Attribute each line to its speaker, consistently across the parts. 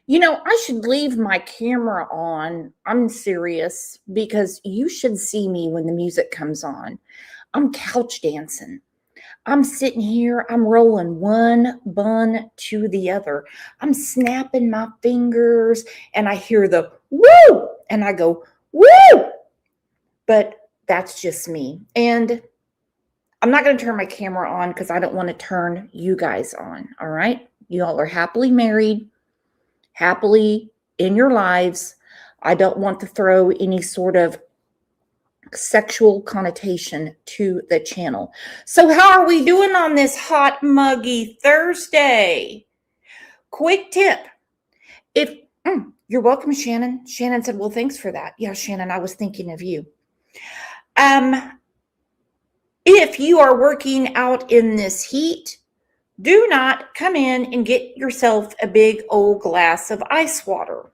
Speaker 1: I should leave my camera on. I'm serious because you should see me when the music comes on. I'm couch dancing. I'm sitting here, I'm rolling one bun to the other. I'm snapping my fingers and I hear the woo and I go, woo. But that's just me. And I'm not going to turn my camera on because I don't want to turn you guys on. All right. You all are happily married, happily in your lives. I don't want to throw any sort of sexual connotation to the channel. So how are we doing on this hot muggy Thursday? Quick tip. If you're welcome, Shannon. Shannon said, well, thanks for that. Yeah, Shannon, I was thinking of you. If you are working out in this heat, do not come in and get yourself a big old glass of ice water.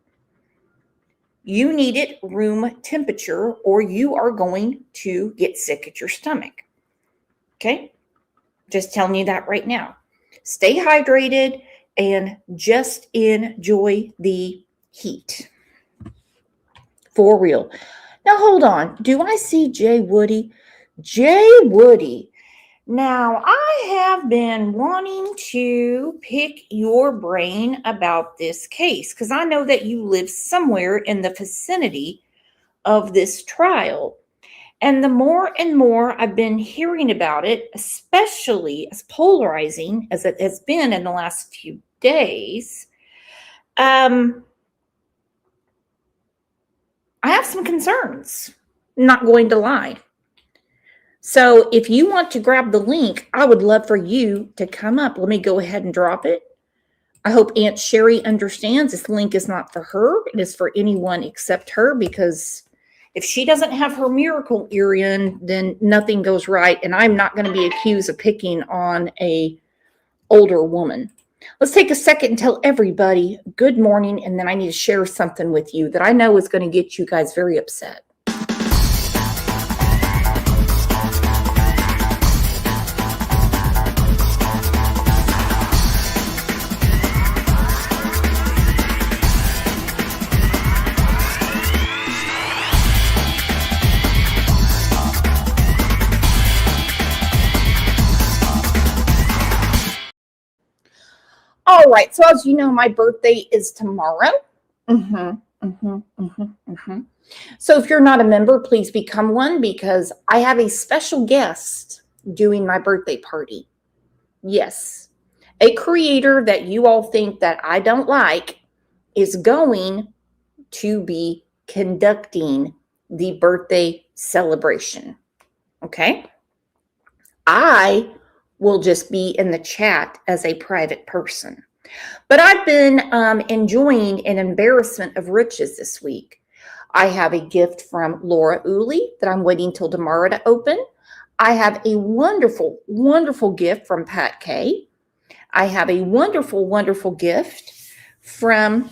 Speaker 1: You need it room temperature or you are going to get sick at your stomach. Okay? Just telling you that right now. Stay hydrated and just enjoy the heat. For real. Now, hold on. Do I see Jay Woody? Jay Woody. Now, I have been wanting to pick your brain about this case because I know that you live somewhere in the vicinity of this trial. And the more and more I've been hearing about it, especially as polarizing as it has been in the last few days, I have some concerns. Not going to lie. So if you want to grab the link, I would love for you to come up. Let me go ahead and drop it. I hope Aunt Sherry understands this link is not for her. It is for anyone except her, because if she doesn't have her miracle ear in, then nothing goes right. And I'm not going to be accused of picking on a older woman. Let's take a second and tell everybody good morning. And then I need to share something with you that I know is going to get you guys very upset. All right, so as you know, my birthday is tomorrow. So if you're not a member, please become one because I have a special guest doing my birthday party. Yes, a creator that you all think that I don't like is going to be conducting the birthday celebration. Okay? I will just be in the chat as a private person. But I've been enjoying an embarrassment of riches this week. I have a gift from Laura Uli that I'm waiting till tomorrow to open. I have a wonderful, wonderful gift from Pat Kay. I have a wonderful, wonderful gift from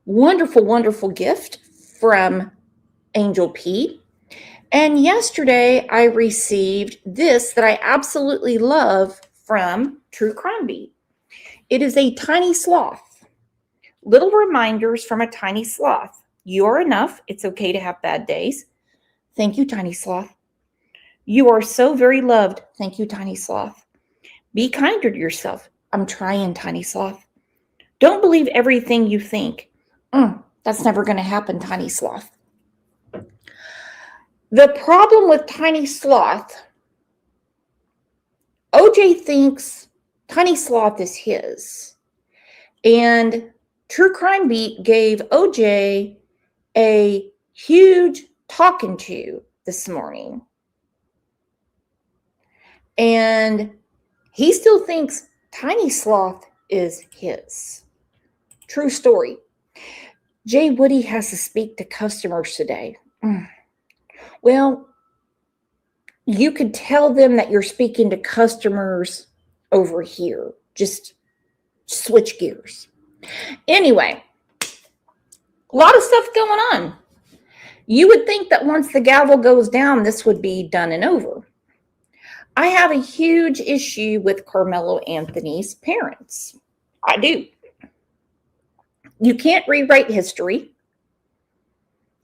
Speaker 1: wonderful gift from Angel P. And yesterday I received this that I absolutely love from True Crime Beat. It is a tiny sloth. Little reminders from a tiny sloth. You are enough. It's okay to have bad days. Thank you, tiny sloth. You are so very loved. Thank you, tiny sloth. Be kinder to yourself. I'm trying, tiny sloth. Don't believe everything you think. That's never going to happen, tiny sloth. The problem with Tiny Sloth, OJ thinks Tiny Sloth is his. And True Crime Beat gave OJ a huge talking to this morning. And he still thinks Tiny Sloth is his. True story. Jay Woody has to speak to customers today. Well, you could tell them that you're speaking to customers over here. Just switch gears. Anyway, a lot of stuff going on. You would think that once the gavel goes down, this would be done and over. I have a huge issue with Carmelo Anthony's parents. I do. You can't rewrite history,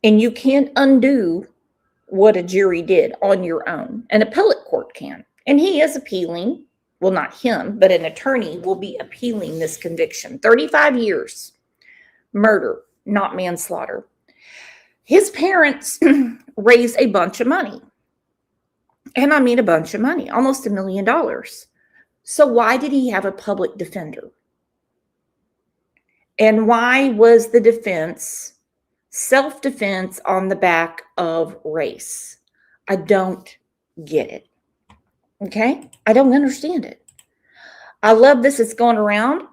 Speaker 1: and you can't undo what a jury did on your own. An appellate court can. And he is appealing. Well, not him, but an attorney will be appealing this conviction. 35 years. Murder, not manslaughter. His parents raised a bunch of money. And I mean a bunch of money, almost $1 million. So why did he have a public defender? And why was the defense self-defense on the back of race? I don't get it. Okay? I don't understand it. I love this. It's going around.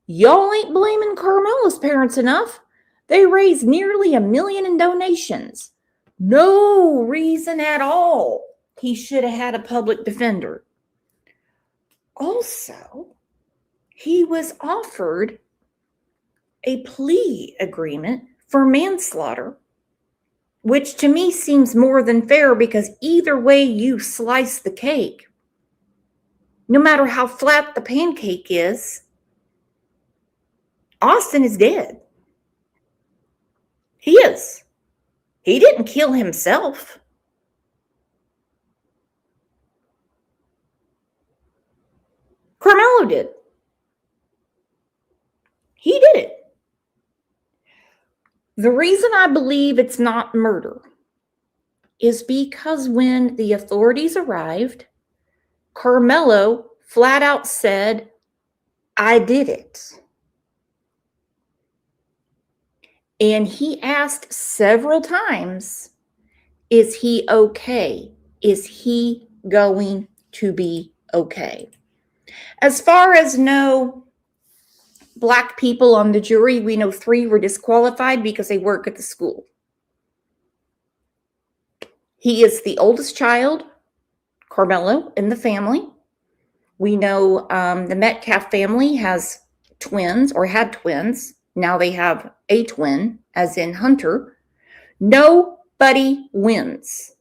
Speaker 1: Y'all ain't blaming Carmelo's parents enough. They raised nearly $1 million in donations. No reason at all he should have had a public defender. Also, he was offered a plea agreement for manslaughter, which to me seems more than fair, because either way you slice the cake, no matter how flat the pancake is, Austin is dead. He is. He didn't kill himself. Karmelo did. He did it. The reason I believe it's not murder is because when the authorities arrived, Karmelo flat out said, I did it. And he asked several times, is he okay? Is he going to be okay? As far as no Black people on the jury, we know 3 were disqualified because they work at the school. He is the oldest child, Karmelo, in the family. We know the Metcalf family has twins, or had twins. Now they have a twin, as in Hunter. Nobody wins.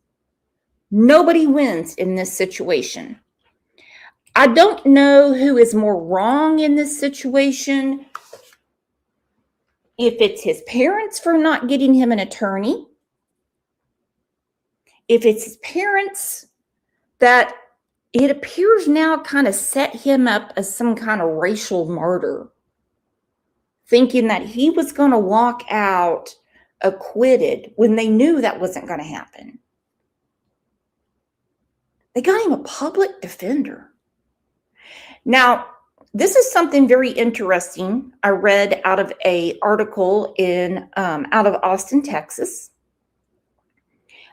Speaker 1: Nobody wins in this situation. I don't know who is more wrong in this situation. If it's his parents for not getting him an attorney. If it's his parents that it appears now kind of set him up as some kind of racial martyr, thinking that he was going to walk out acquitted when they knew that wasn't going to happen. They got him a public defender. Now, this is something very interesting I read out of an article out of Austin, Texas,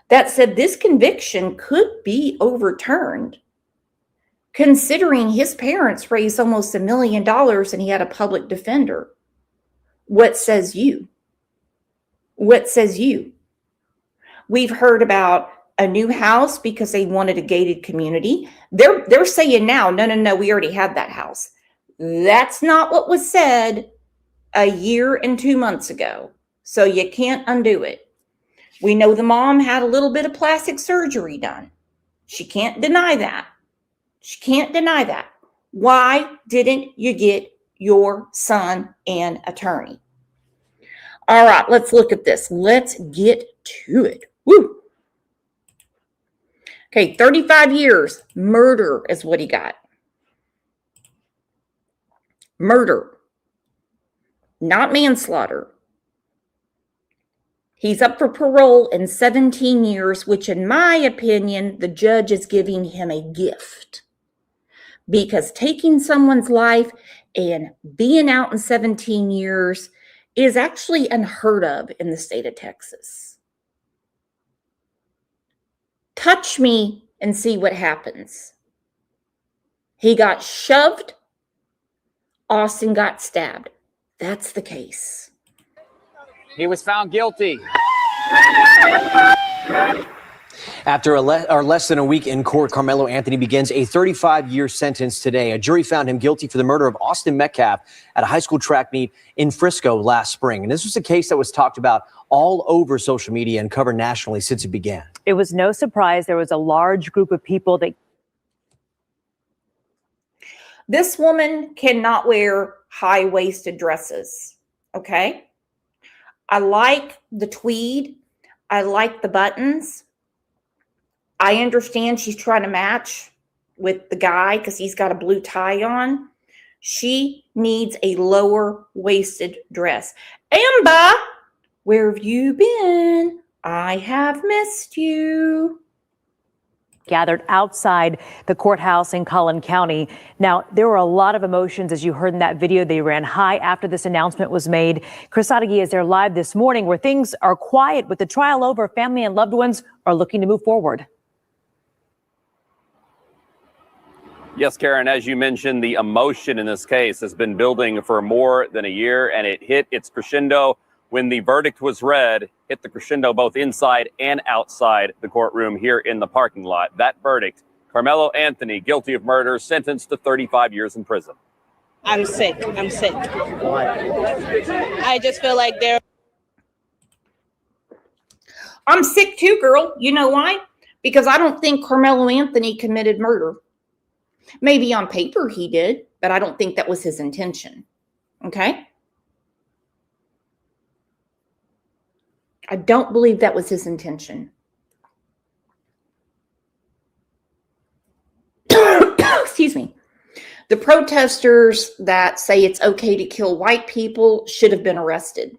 Speaker 1: that said this conviction could be overturned, considering his parents raised almost $1 million and he had a public defender. What says you? What says you? We've heard about a new house because they wanted a gated community. They're saying now, no, we already had that house. That's not what was said a year and 2 months ago. So you can't undo it. We know the mom had a little bit of plastic surgery done. She can't deny that. She can't deny that. Why didn't you get your son an attorney? All right, let's look at this. Let's get to it. Woo! Okay, 35 years. Murder is what he got. Murder. Not manslaughter. He's up for parole in 17 years, which in my opinion, the judge is giving him a gift. Because taking someone's life and being out in 17 years is actually unheard of in the state of Texas. Touch me and see what happens. He got shoved. Austin got stabbed. That's the case.
Speaker 2: He was found guilty.
Speaker 3: After less than a week in court, Carmelo Anthony begins a 35-year sentence today. A jury found him guilty for the murder of Austin Metcalf at a high school track meet in Frisco last spring. And this was a case that was talked about all over social media and covered nationally since it began.
Speaker 4: It was no surprise there was a large group of people that
Speaker 1: This woman cannot wear high-waisted dresses, okay? I like the tweed. I like the buttons. I understand she's trying to match with the guy because he's got a blue tie on. She needs a lower-waisted dress. Amber, where have you been? I have missed you.
Speaker 4: Gathered outside the courthouse in Collin County. Now, there were a lot of emotions, as you heard in that video. They ran high after this announcement was made. Chris Adegi is there live this morning where things are quiet. With the trial over, family and loved ones are looking to move forward.
Speaker 5: Yes, Karen, as you mentioned, the emotion in this case has been building for more than a year, and it hit its crescendo when the verdict was read, hit the crescendo both inside and outside the courtroom here in the parking lot. That verdict, Karmelo Anthony, guilty of murder, sentenced to 35 years in prison.
Speaker 6: I'm sick. I just feel like
Speaker 1: I'm sick too, girl. You know why? Because I don't think Karmelo Anthony committed murder. Maybe on paper he did, but I don't think that was his intention. Okay? I don't believe that was his intention. Excuse me. The protesters that say it's okay to kill white people should have been arrested.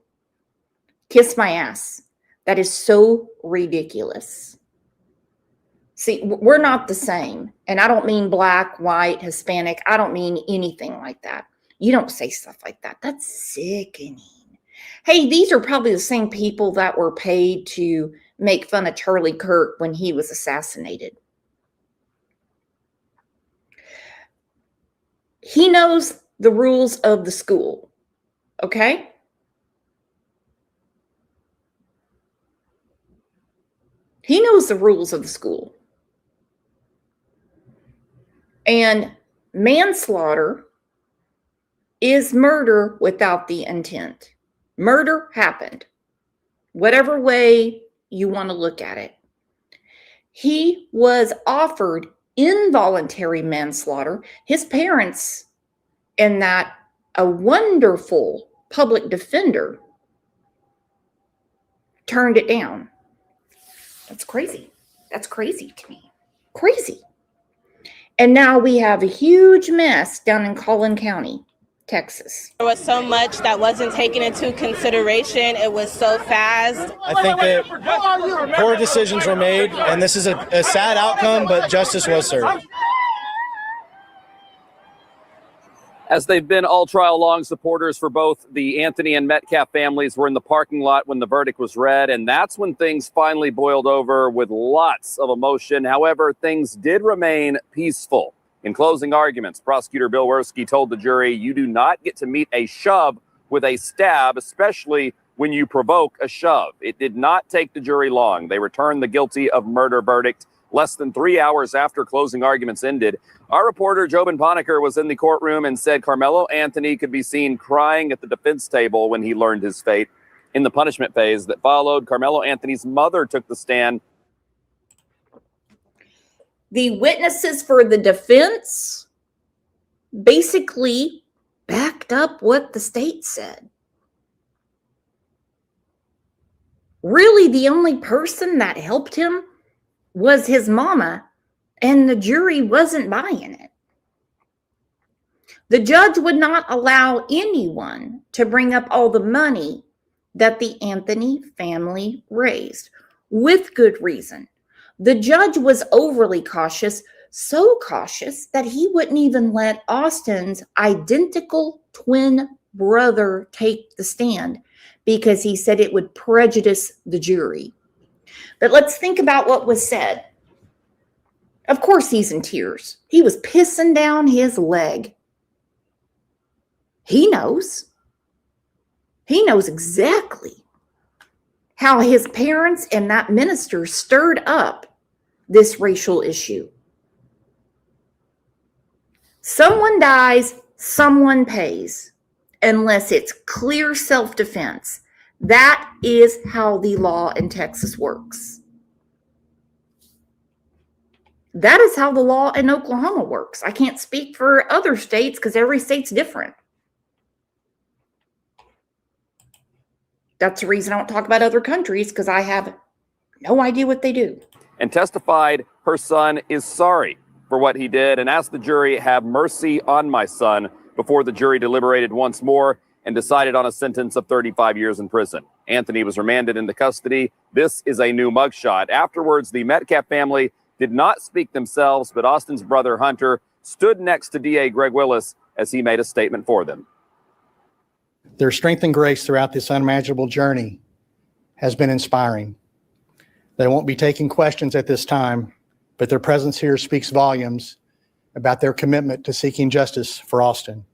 Speaker 1: Kiss my ass. That is so ridiculous. See, we're not the same. And I don't mean black, white, Hispanic. I don't mean anything like that. You don't say stuff like that. That's sickening. Hey, these are probably the same people that were paid to make fun of Charlie Kirk when he was assassinated. He knows the rules of the school, okay? He knows the rules of the school. And manslaughter is murder without the intent. Murder happened, whatever way you want to look at it. He was offered involuntary manslaughter. His parents, and that a wonderful public defender, turned it down. That's crazy. That's crazy to me. Crazy. And now we have a huge mess down in Collin County, Texas.
Speaker 6: there was so much that wasn't taken into consideration. It was so fast.
Speaker 7: I think that poor decisions were made, and this is a sad outcome, but justice was served.
Speaker 5: As they've been all trial long, supporters for both the Anthony and Metcalf families were in the parking lot when the verdict was read, and that's when things finally boiled over with lots of emotion. However, things did remain peaceful. In closing arguments, prosecutor Bill Werski told the jury, you do not get to meet a shove with a stab, especially when you provoke a shove. It did not take the jury long. They returned the guilty of murder verdict less than 3 hours after closing arguments ended. Our reporter, Jobin Poniker, was in the courtroom and said Karmelo Anthony could be seen crying at the defense table when he learned his fate. In the punishment phase that followed, Karmelo Anthony's mother took the stand.
Speaker 1: The witnesses for the defense basically backed up what the state said. Really, the only person that helped him was his mama, and the jury wasn't buying it. The judge would not allow anyone to bring up all the money that the Anthony family raised, with good reason. The judge was overly cautious, so cautious that he wouldn't even let Austin's identical twin brother take the stand because he said it would prejudice the jury. But let's think about what was said. Of course he's in tears. He was pissing down his leg. He knows. He knows exactly how his parents and that minister stirred up this racial issue. Someone dies, someone pays, unless it's clear self-defense. That is how the law in Texas works. That is how the law in Oklahoma works. I can't speak for other states because every state's different. That's the reason I don't talk about other countries, because I have no idea what they do.
Speaker 5: And testified her son is sorry for what he did and asked the jury, have mercy on my son, before the jury deliberated once more and decided on a sentence of 35 years in prison. Anthony was remanded into custody. This is a new mugshot. Afterwards, the Metcalf family did not speak themselves, but Austin's brother Hunter stood next to DA Greg Willis as he made a statement for them.
Speaker 8: Their strength and grace throughout this unimaginable journey has been inspiring. They won't be taking questions at this time, but their presence here speaks volumes about their commitment to seeking justice for Austin.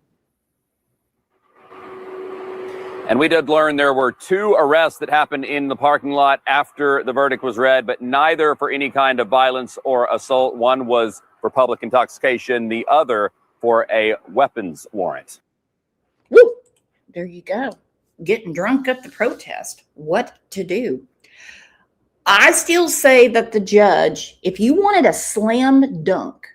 Speaker 5: And we did learn there were 2 arrests that happened in the parking lot after the verdict was read, but neither for any kind of violence or assault. One was for public intoxication, the other for a weapons warrant.
Speaker 1: Woo! There you go. Getting drunk at the protest. What to do? I still say that the judge, if you wanted a slam dunk,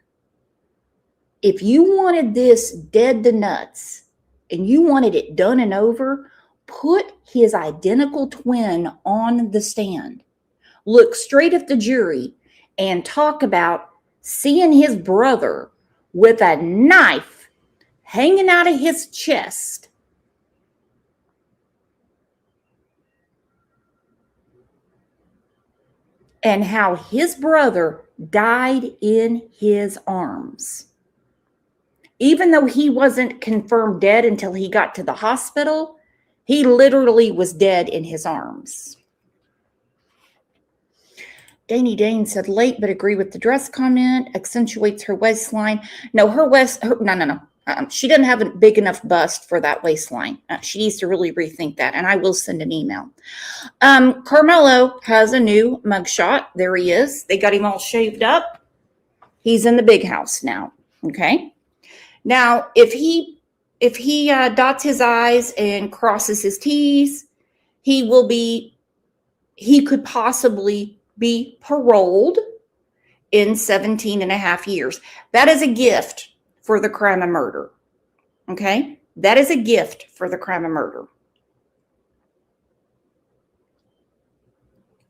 Speaker 1: if you wanted this dead to nuts and you wanted it done and over, put his identical twin on the stand. Look straight at the jury and talk about seeing his brother with a knife hanging out of his chest. And how his brother died in his arms. Even though he wasn't confirmed dead until he got to the hospital, he literally was dead in his arms. Danny Dane said late, but agree with the dress comment. Accentuates her waistline. No, no. She doesn't have a big enough bust for that waistline. She needs to really rethink that, and I will send an email. Karmelo has a new mugshot. There he is. They got him all shaved up. He's in the big house now. Okay. Now, if he dots his I's and crosses his T's, he could possibly be paroled in 17 and a half years. That is a gift for the crime of murder. Okay? That is a gift for the crime of murder.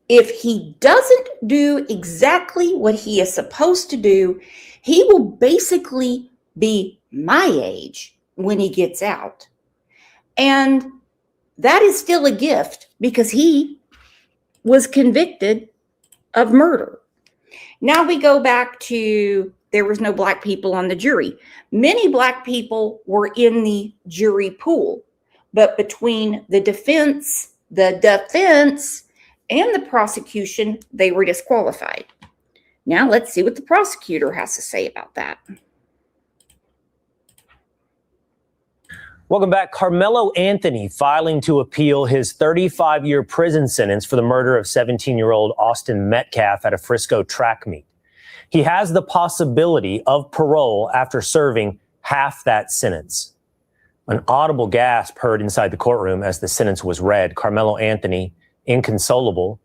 Speaker 1: If he doesn't do exactly what he is supposed to do, he will basically be my age when he gets out. And that is still a gift because he was convicted of murder. Now we go back to there was no black people on the jury. Many black people were in the jury pool, but between the defense, and the prosecution, they were disqualified. Now let's see what the prosecutor has to say about that.
Speaker 9: Welcome back. Karmelo Anthony filing to appeal his 35-year prison sentence for the murder of 17-year-old Austin Metcalf at a Frisco track meet. He has the possibility of parole after serving half that sentence. An audible gasp heard inside the courtroom as the sentence was read. Karmelo Anthony, inconsolable,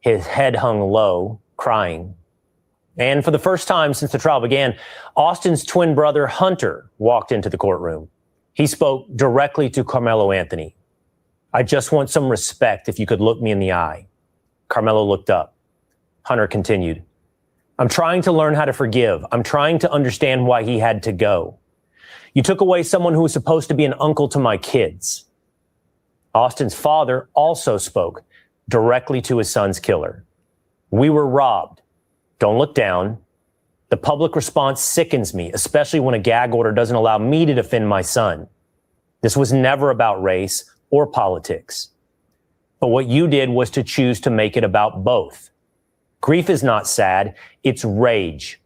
Speaker 9: his head hung low, crying. And for the first time since the trial began, Austin's twin brother Hunter walked into the courtroom. He spoke directly to Karmelo Anthony. "I just want some respect if you could look me in the eye." Karmelo looked up. Hunter continued, "I'm trying to learn how to forgive. I'm trying to understand why he had to go. You took away someone who was supposed to be an uncle to my kids." Austin's father also spoke directly to his son's killer. "We were robbed. Don't look down. The public response sickens me, especially when a gag order doesn't allow me to defend my son. This was never about race or politics. But what you did was to choose to make it about both. Grief is not sad, it's rage.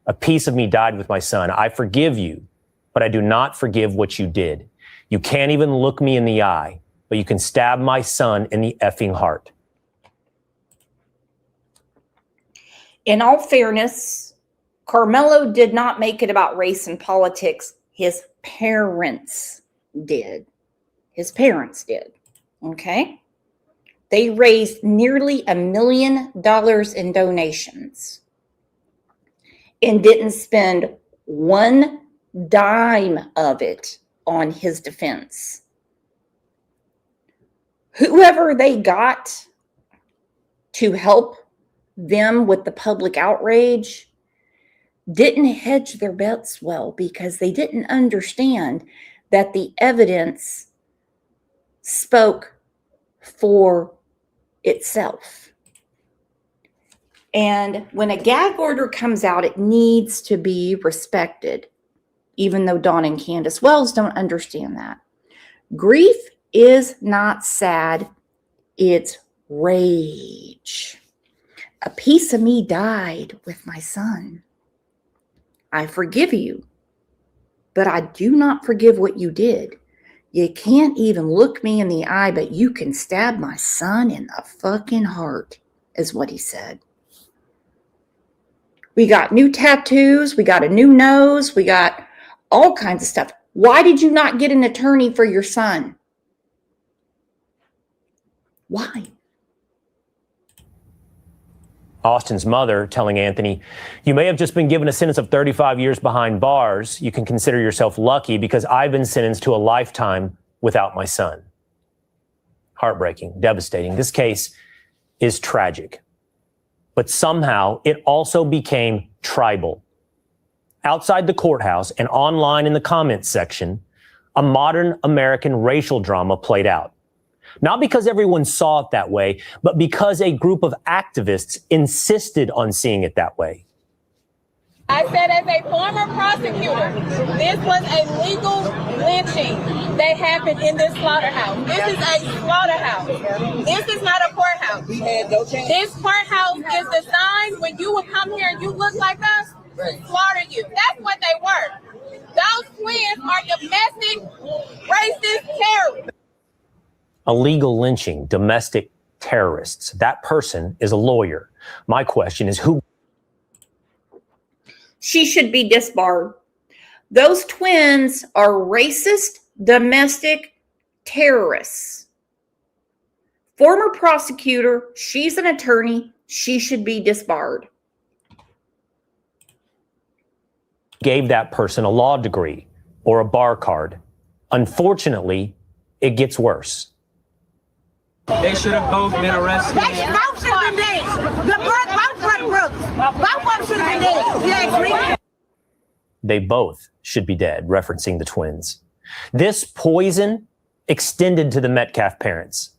Speaker 9: A piece of me died with my son. I forgive you, but I do not forgive what you did. You can't even look me in the eye, but you can stab my son in the effing heart."
Speaker 1: In all fairness, Karmelo did not make it about race and politics. His parents did. His parents did. Okay? They raised nearly $1 million in donations. and didn't spend one dime of it on his defense. Whoever they got to help them with the public outrage didn't hedge their bets well, because they didn't understand that the evidence spoke for itself. And when a gag order comes out, it needs to be respected, even though Dawn and Candace Wells don't understand that. Grief is not sad, it's rage. A piece of me died with my son. I forgive you, but I do not forgive what you did. You can't even look me in the eye, but you can stab my son in the fucking heart, is what he said. We got new tattoos, we got a new nose, we got all kinds of stuff. Why did you not get an attorney for your son? Why?
Speaker 9: Austin's mother telling Anthony, "You may have just been given a sentence of 35 years behind bars. You can consider yourself lucky because I've been sentenced to a lifetime without my son." Heartbreaking, devastating. This case is tragic. But somehow it also became tribal. Outside the courthouse and online in the comments section, a modern American racial drama played out. Not because everyone saw it that way, but because a group of activists insisted on seeing it that way.
Speaker 6: I said, as a former prosecutor, this was a legal lynching that happened in this slaughterhouse. This is a slaughterhouse. This is not a courthouse. We had no chance. This courthouse is designed when you would come here and you look like us, to slaughter you. That's what they were. Those twins are domestic racist terrorists.
Speaker 9: Illegal lynching, domestic terrorists. That person is a lawyer. My question is, who?
Speaker 1: She should be disbarred. Those twins are racist, domestic terrorists. Former prosecutor, she's an attorney, she should be disbarred.
Speaker 9: Gave that person a law degree or a bar card. Unfortunately, it gets worse.
Speaker 10: They should have both been arrested.
Speaker 11: They both should have been dead. Both of them should have been dead. You ask me?
Speaker 9: They both should be dead, referencing the twins. This poison extended to the Metcalf parents.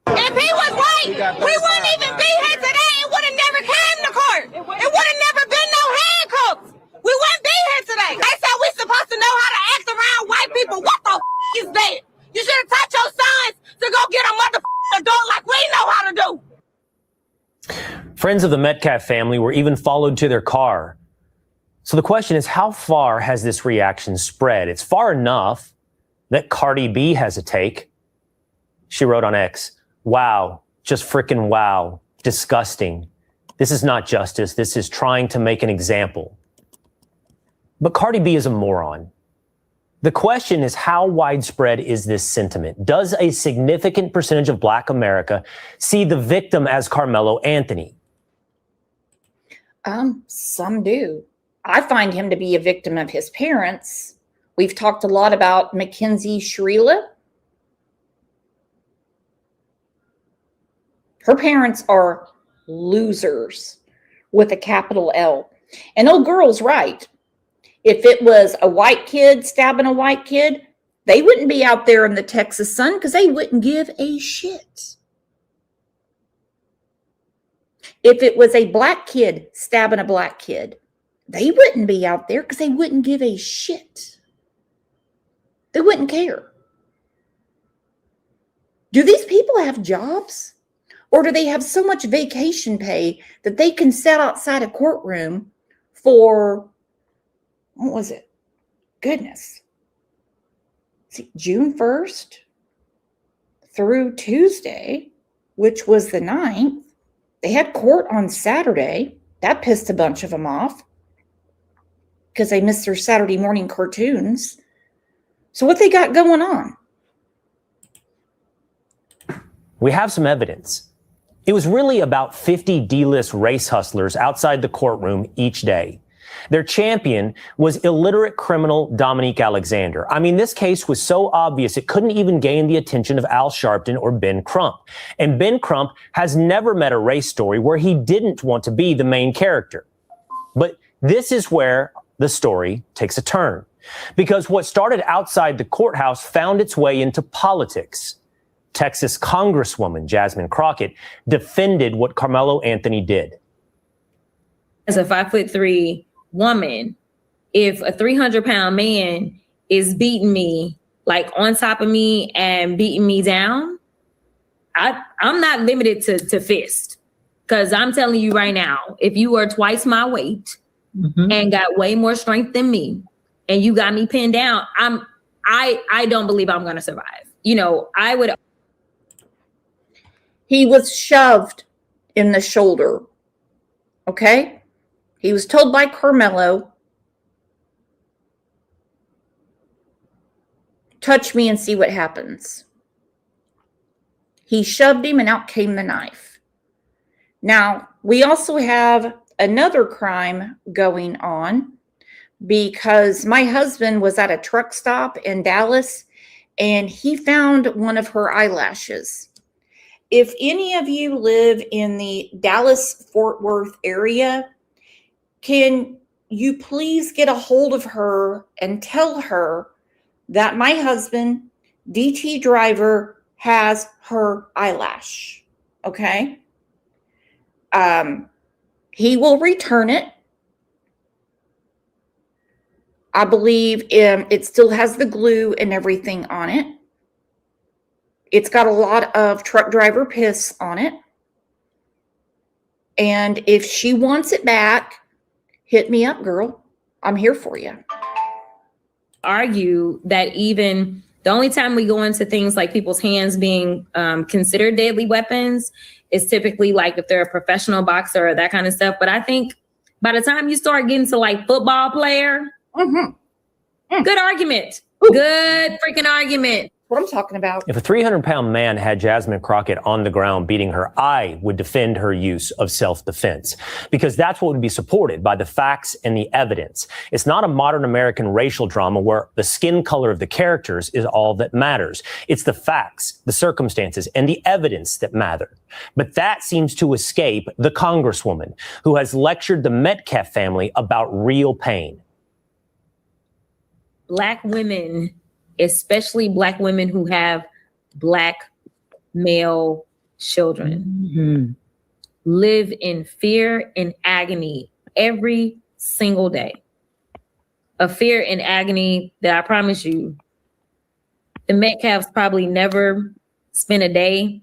Speaker 11: If he was white, we wouldn't even be here today. It would have never came to court. It would have never been no handcuffs. We wouldn't be here today. They said we supposed to know how to act around white people. What the is that? You should have taught your sons to go get a motherfucking adult like we know how to do.
Speaker 9: Friends of the Metcalf family were even followed to their car. So the question is, how far has this reaction spread? It's far enough that Cardi B has a take. She wrote on X, "Wow, just frickin' wow, disgusting. This is not justice. This is trying to make an example." But Cardi B is a moron. The question is, how widespread is this sentiment? Does a significant percentage of Black America see the victim as Karmelo Anthony?
Speaker 1: Some do. I find him to be a victim of his parents. We've talked a lot about Mackenzie Shrila. Her parents are losers with a capital L. And old girl's right. If it was a white kid stabbing a white kid, they wouldn't be out there in the Texas sun because they wouldn't give a shit. If it was a black kid stabbing a black kid, they wouldn't be out there because they wouldn't give a shit. They wouldn't care. Do these people have jobs? Or do they have so much vacation pay that they can sit outside a courtroom for, what was it? Goodness. See, June 1st through Tuesday, which was the 9th. They had court on Saturday. That pissed a bunch of them off because they missed their Saturday morning cartoons. So what they got going on?
Speaker 9: We have some evidence. It was really about 50 D-list race hustlers outside the courtroom each day. Their champion was illiterate criminal Dominique Alexander. I mean, this case was so obvious it couldn't even gain the attention of Al Sharpton or Ben Crump. And Ben Crump has never met a race story where he didn't want to be the main character. But this is where the story takes a turn, because what started outside the courthouse found its way into politics. Texas Congresswoman Jasmine Crockett defended what Karmelo Anthony did.
Speaker 12: As a 5'3" woman, if a 300-pound man is beating me, like on top of me and beating me down, I'm not limited to fist. Because I'm telling you right now, if you are twice my weight and got way more strength than me, and you got me pinned down, I don't believe I'm gonna survive. You know, I would.
Speaker 1: He was shoved in the shoulder. Okay? He was told by Karmelo, touch me and see what happens. He shoved him and out came the knife. Now, we also have another crime going on because my husband was at a truck stop in Dallas and he found one of her eyelashes. If any of you live in the Dallas-Fort Worth area, can you please get a hold of her and tell her that my husband, DT Driver, has her eyelash, okay? He will return it. I believe it still has the glue and everything on it. It's got a lot of truck driver piss on it. And if she wants it back, hit me up, girl. I'm here for you.
Speaker 12: Argue that even the only time we go into things like people's hands being considered deadly weapons is typically like if they're a professional boxer or that kind of stuff. But I think by the time you start getting to like football player, good argument. Good freaking argument.
Speaker 1: What I'm talking about.
Speaker 9: If a 300-pound man had Jasmine Crockett on the ground beating her, I would defend her use of self-defense, because that's what would be supported by the facts and the evidence. It's not a modern American racial drama where the skin color of the characters is all that matters. It's the facts, the circumstances, and the evidence that matter. But that seems to escape the Congresswoman who has lectured the Metcalf family about real pain.
Speaker 12: Black women, especially Black women who have Black male children, live in fear and agony every single day. A fear and agony that I promise you, the Metcalfs probably never spent a day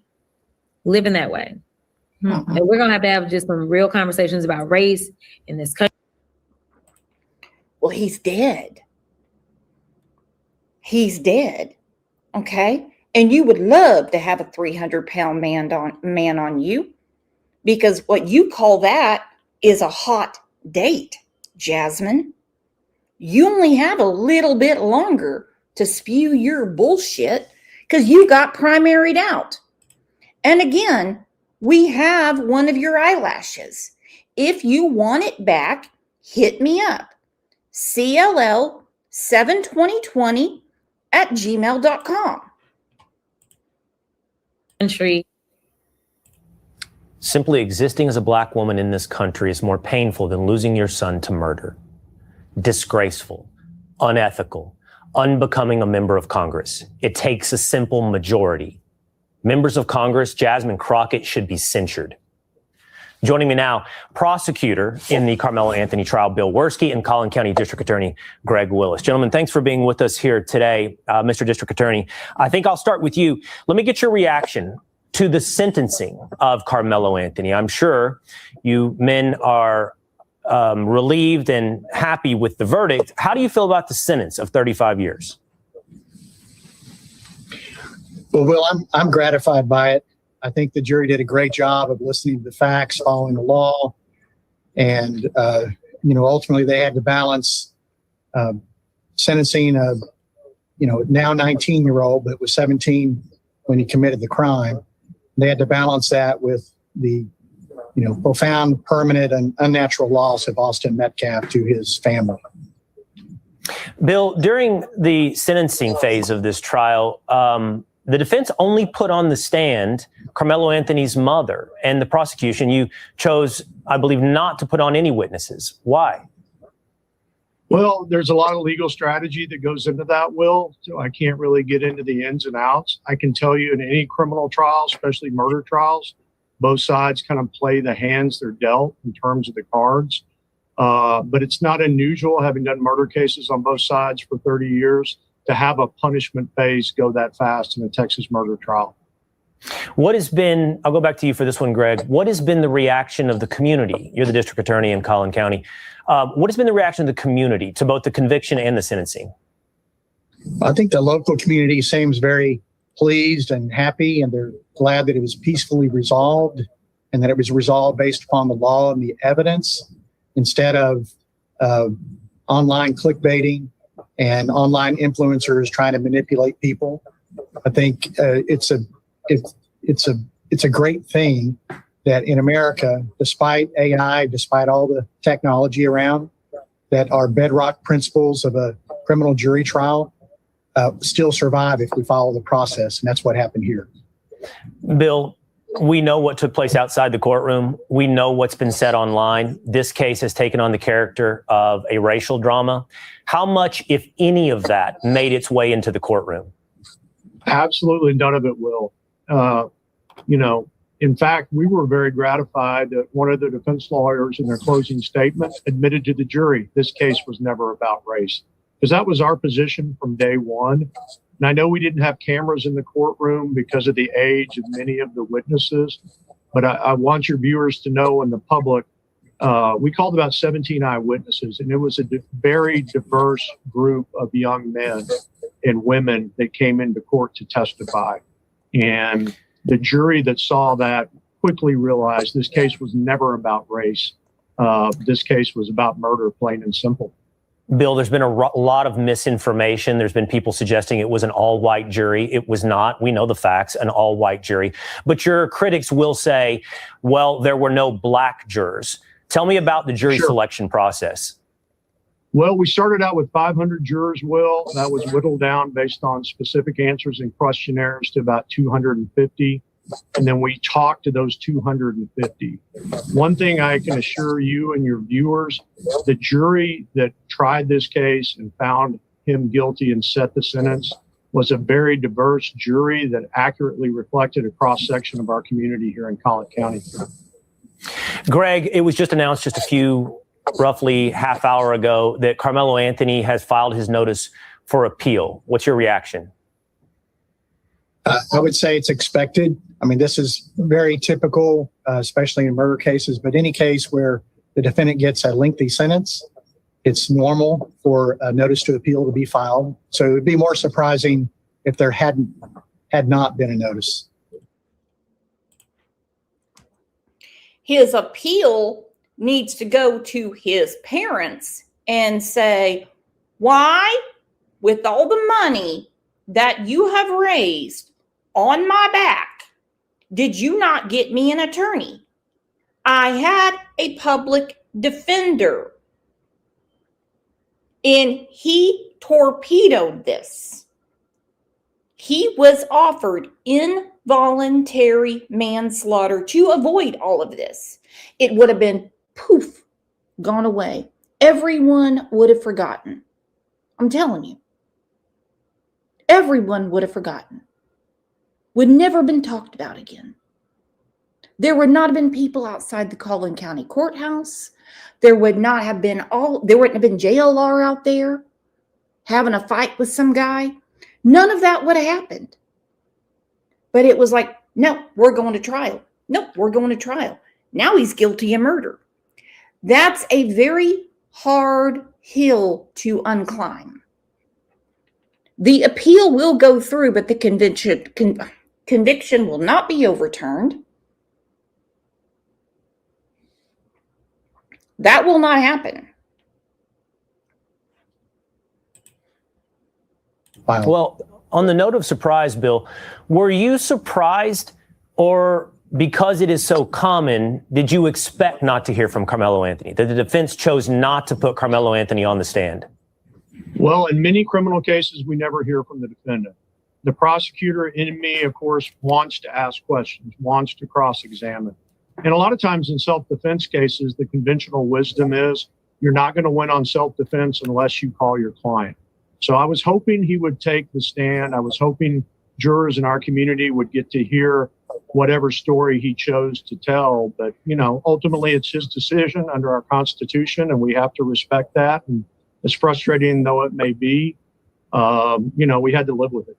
Speaker 12: living that way. And we're going to have just some real conversations about race in this country.
Speaker 1: Well, he's dead. He's dead, okay? And you would love to have a 300-pound man on you, because what you call that is a hot date, Jasmine. You only have a little bit longer to spew your bullshit because you got primaried out. And again, we have one of your eyelashes. If you want it back, hit me up. CLL72020 @gmail.com.
Speaker 12: Country.
Speaker 9: Simply existing as a Black woman in this country is more painful than losing your son to murder. Disgraceful, unethical, unbecoming a member of Congress. It takes a simple majority. Members of Congress, Jasmine Crockett should be censured. Joining me now, prosecutor in the Karmelo Anthony trial, Bill Werski, and Collin County District Attorney Greg Willis. Gentlemen, thanks for being with us here today, Mr. District Attorney. I think I'll start with you. Let me get your reaction to the sentencing of Karmelo Anthony. I'm sure you men are relieved and happy with the verdict. How do you feel about the sentence of 35 years?
Speaker 8: Well, Will, I'm gratified by it. I think the jury did a great job of listening to the facts, following the law. And, ultimately they had to balance sentencing a, now 19-year-old, but was 17 when he committed the crime. They had to balance that with the profound, permanent, and unnatural loss of Austin Metcalf to his family.
Speaker 9: Bill, during the sentencing phase of this trial, the defense only put on the stand Karmelo Anthony's mother, and the prosecution, you chose, I believe, not to put on any witnesses. Why?
Speaker 13: Well, there's a lot of legal strategy that goes into that, Will, so I can't really get into the ins and outs. I can tell you in any criminal trial, especially murder trials, both sides kind of play the hands they're dealt in terms of the cards. But it's not unusual, having done murder cases on both sides for 30 years, to have a punishment phase go that fast in a Texas murder trial.
Speaker 9: What has been, I'll go back to you for this one, Greg. What has been the reaction of the community? You're the district attorney in Collin County. What has been the reaction of the community to both the conviction and the sentencing?
Speaker 8: I think the local community seems very pleased and happy, and they're glad that it was peacefully resolved and that it was resolved based upon the law and the evidence instead of online clickbaiting and online influencers trying to manipulate people. I think it's a great thing that in America, despite AI, despite all the technology around, that our bedrock principles of a criminal jury trial still survive if we follow the process. And that's what happened here.
Speaker 9: Bill, we know what took place outside the courtroom. We know what's been said online. This case has taken on the character of a racial drama. How much, if any of that, made its way into the courtroom?
Speaker 13: Absolutely none of it will. In fact, we were very gratified that one of the defense lawyers in their closing statement admitted to the jury this case was never about race, because that was our position from day one. And I know we didn't have cameras in the courtroom because of the age of many of the witnesses, but I want your viewers to know, and the public, we called about 17 eyewitnesses, and it was a very diverse group of young men and women that came into court to testify. And the jury that saw that quickly realized this case was never about race. This case was about murder, plain and simple.
Speaker 9: Bill, there's been a lot of misinformation. There's been people suggesting it was an all-white jury. It was not. We know the facts, an all-white jury. But your critics will say, well, there were no black jurors. Tell me about the jury selection process.
Speaker 13: Well, we started out with 500 jurors, Will. That was whittled down based on specific answers and questionnaires to about 250. And then we talked to those 250. One thing I can assure you and your viewers, the jury that tried this case and found him guilty and set the sentence was a very diverse jury that accurately reflected a cross-section of our community here in Collin County.
Speaker 9: Greg, it was just announced just a few, roughly half hour ago, that Karmelo Anthony has filed his notice for appeal. What's your reaction?
Speaker 8: I would say it's expected. I mean, this is very typical, especially in murder cases, but any case where the defendant gets a lengthy sentence, it's normal for a notice to appeal to be filed. So it would be more surprising if there had not been a notice.
Speaker 1: His appeal needs to go to his parents and say, why, with all the money that you have raised on my back, did you not get me an attorney? I had a public defender, and he torpedoed this. He was offered involuntary manslaughter to avoid all of this. It would have been poof, gone away. Everyone would have forgotten. I'm telling you. Everyone would have forgotten. Would never been talked about again. There would not have been people outside the Collin County Courthouse. There would not have been there wouldn't have been JLR out there having a fight with some guy. None of that would have happened. But it was like, no, we're going to trial. No, we're going to trial. Now he's guilty of murder. That's a very hard hill to unclimb. The appeal will go through, but the conviction will not be overturned. That will not happen.
Speaker 9: Wow. Well, on the note of surprise, Bill, were you surprised, or because it is so common, did you expect not to hear from Karmelo Anthony? That the defense chose not to put Karmelo Anthony on the stand?
Speaker 13: Well, in many criminal cases, we never hear from the defendant. The prosecutor in me, of course, wants to ask questions, wants to cross-examine. And a lot of times in self-defense cases, the conventional wisdom is you're not going to win on self-defense unless you call your client. So I was hoping he would take the stand. I was hoping jurors in our community would get to hear whatever story he chose to tell. But, you know, ultimately it's his decision under our Constitution, and we have to respect that. And as frustrating though it may be, you know, we had to live with it.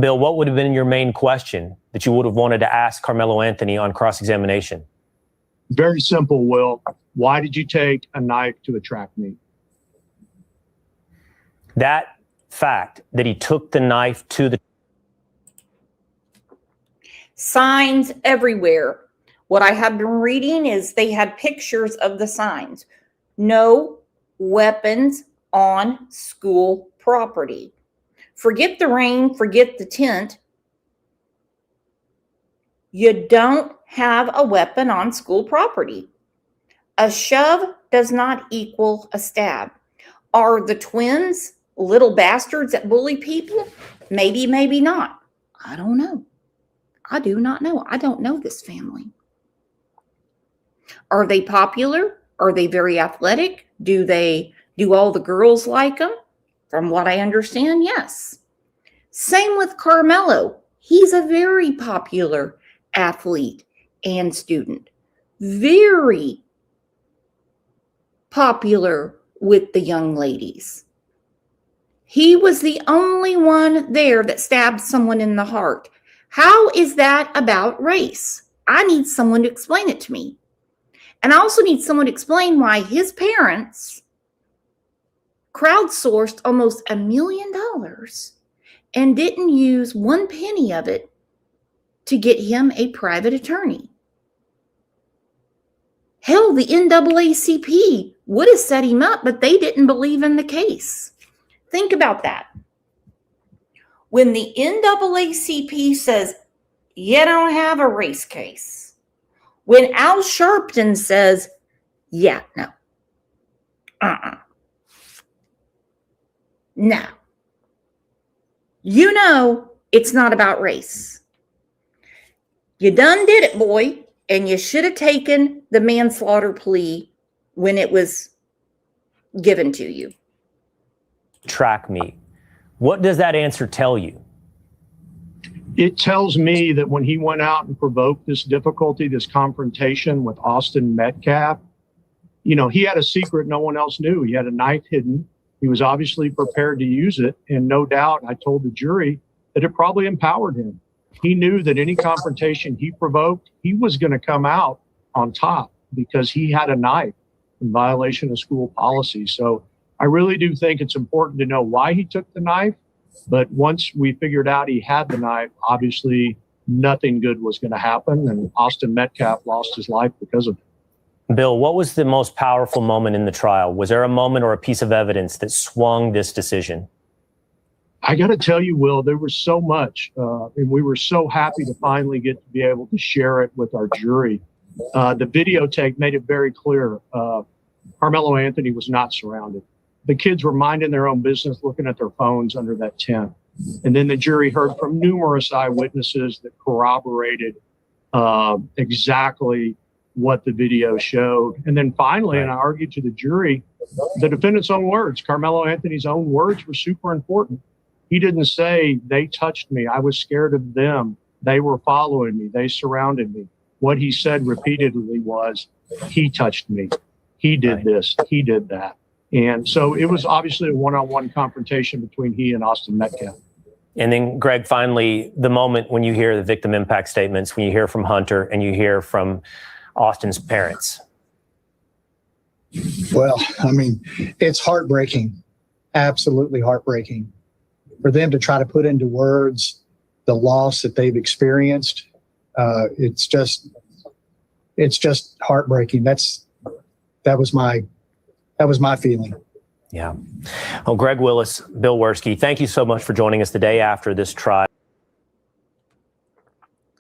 Speaker 9: Bill, what would have been your main question that you would have wanted to ask Karmelo Anthony on cross-examination?
Speaker 13: Very simple, Will. Why did you take a knife to a track meet?
Speaker 9: That fact that he took the knife to the
Speaker 1: signs everywhere. What I have been reading is they had pictures of the signs. No weapons on school property. Forget the rain, forget the tent. You don't have a weapon on school property. A shove does not equal a stab. Are the twins little bastards that bully people? Maybe, maybe not. I don't know. I do not know. I don't know this family. Are they popular? Are they very athletic? Do all the girls like them? From what I understand, yes. Same with Karmelo. He's a very popular athlete and student. Very popular with the young ladies. He was the only one there that stabbed someone in the heart. How is that about race? I need someone to explain it to me. And I also need someone to explain why his parents crowdsourced almost $1 million and didn't use 1 penny of it to get him a private attorney. Hell, the NAACP would have set him up, but they didn't believe in the case. Think about that. When the NAACP says, you don't have a race case. When Al Sharpton says, yeah, no. No. You know it's not about race. You done did it, boy, and you should have taken the manslaughter plea when it was given to you.
Speaker 9: Track meet. What does that answer tell you?
Speaker 13: It tells me that when he went out and provoked this difficulty, this confrontation with Austin Metcalf, you know, he had a secret no one else knew. He had a knife hidden. He was obviously prepared to use it. And no doubt, I told the jury that it probably empowered him. He knew that any confrontation he provoked, he was going to come out on top because he had a knife in violation of school policy. So I really do think it's important to know why he took the knife. But once we figured out he had the knife, obviously nothing good was going to happen. And Austin Metcalf lost his life because of it.
Speaker 9: Bill, what was the most powerful moment in the trial? Was there a moment or a piece of evidence that swung this decision?
Speaker 13: I got to tell you, Will, there was so much, and we were so happy to finally get to be able to share it with our jury. The videotape made it very clear. Karmelo Anthony was not surrounded. The kids were minding their own business, looking at their phones under that tent. And then the jury heard from numerous eyewitnesses that corroborated exactly what the video showed. And then finally, and I argued to the jury, the defendant's own words, Karmelo Anthony's own words were super important. He didn't say, they touched me. I was scared of them. They were following me. They surrounded me. What he said repeatedly was, he touched me. He did this. He did that. And so it was obviously a one-on-one confrontation between he and Austin Metcalf.
Speaker 9: And then, Greg, finally, the moment when you hear the victim impact statements, when you hear from Hunter and you hear from Austin's parents.
Speaker 8: Well, I mean, it's heartbreaking, absolutely heartbreaking for them to try to put into words the loss that they've experienced. It's just heartbreaking. That was my feeling.
Speaker 9: Yeah. Well, Greg Willis, Bill Werski, thank you so much for joining us the day after this trial.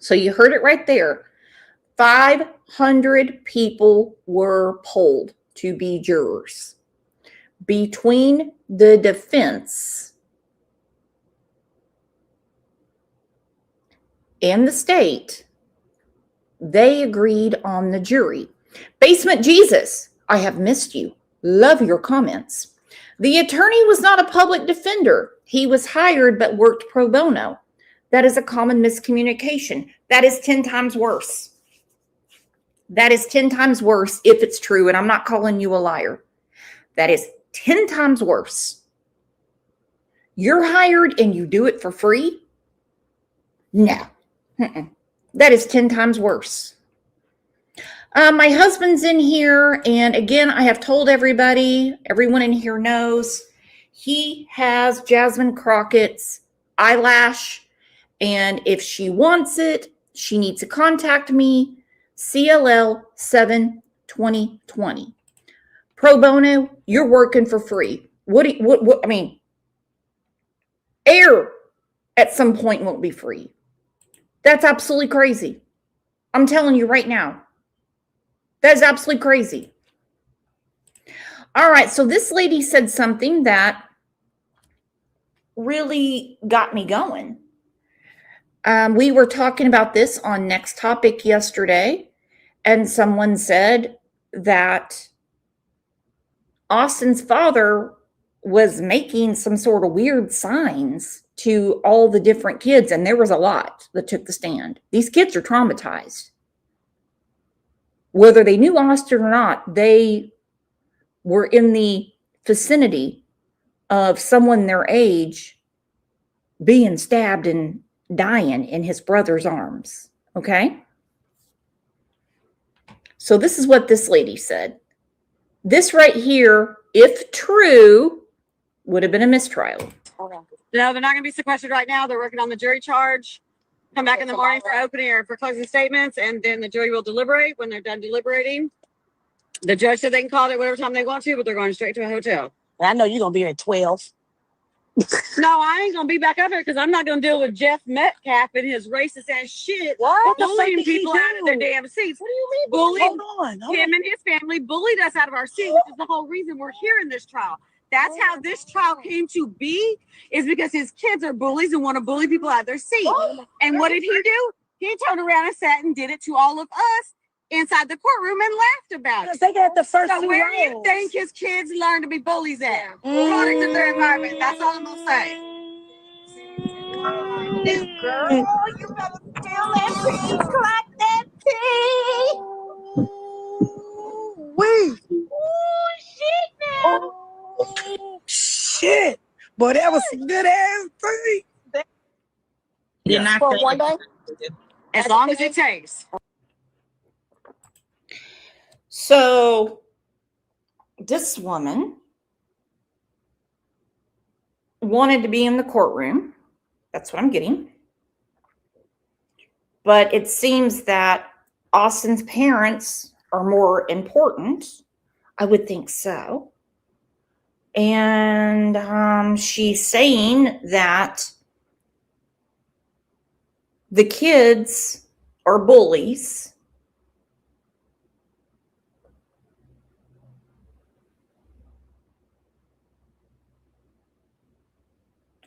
Speaker 1: So you heard it right there. 500 people were polled to be jurors. Between the defense and the state, they agreed on the jury. Basement Jesus, I have missed you. Love your comments. The attorney was not a public defender. He was hired but worked pro bono. That is a common miscommunication. That is 10 times worse. That is 10 times worse if it's true, and I'm not calling you a liar. That is 10 times worse. You're hired and you do it for free? No. That is 10 times worse. My husband's in here, and again, I have told everybody, everyone in here knows, he has Jasmine Crockett's eyelash, and if she wants it, she needs to contact me, CLL72020. Pro bono, you're working for free. I mean, air at some point won't be free. That's absolutely crazy. I'm telling you right now. That is absolutely crazy. All right, so this lady said something that really got me going. We were talking about this on Next Topic yesterday, and someone said that Austin's father was making some sort of weird signs to all the different kids, and there was a lot that took the stand. These kids are traumatized. Whether they knew Austin or not, they were in the vicinity of someone their age being stabbed and dying in his brother's arms. Okay? So this is what this lady said. This right here, if true, would have been a mistrial.
Speaker 14: No, they're not going to be sequestered right now. They're working on the jury charge. Come back in the morning for opening or for closing statements, and then the jury will deliberate. When they're done deliberating, the judge said they can call it whatever time they want to, but they're going straight to a hotel.
Speaker 15: I know you're going to be here at 12.
Speaker 14: No, I ain't going to be back up here because I'm not going to deal with Jeff Metcalf and his racist ass shit. What? Bullying people out of their damn seats. What do you mean? Bullying him and his family bullied us out of our seat, which is the whole reason we're here in this trial. That's how this trial came to be, is because his kids are bullies and want to bully people out of their seat. And what did he do? He turned around and sat and did it to all of us inside the courtroom and laughed about it.
Speaker 15: They got the first
Speaker 14: So where do you think his kids learn to be bullies at? According to their environment. That's all I'm gonna say.
Speaker 11: This girl, you better feel that pee, clap that pee.
Speaker 15: Wait.
Speaker 11: Ooh, shit now.
Speaker 15: Shit. Boy, that was some good ass thing.
Speaker 14: Did not for one day? As long as it takes.
Speaker 1: So this woman wanted to be in the courtroom. That's what I'm getting. But it seems that Austin's parents are more important. I would think so. And she's saying that the kids are bullies.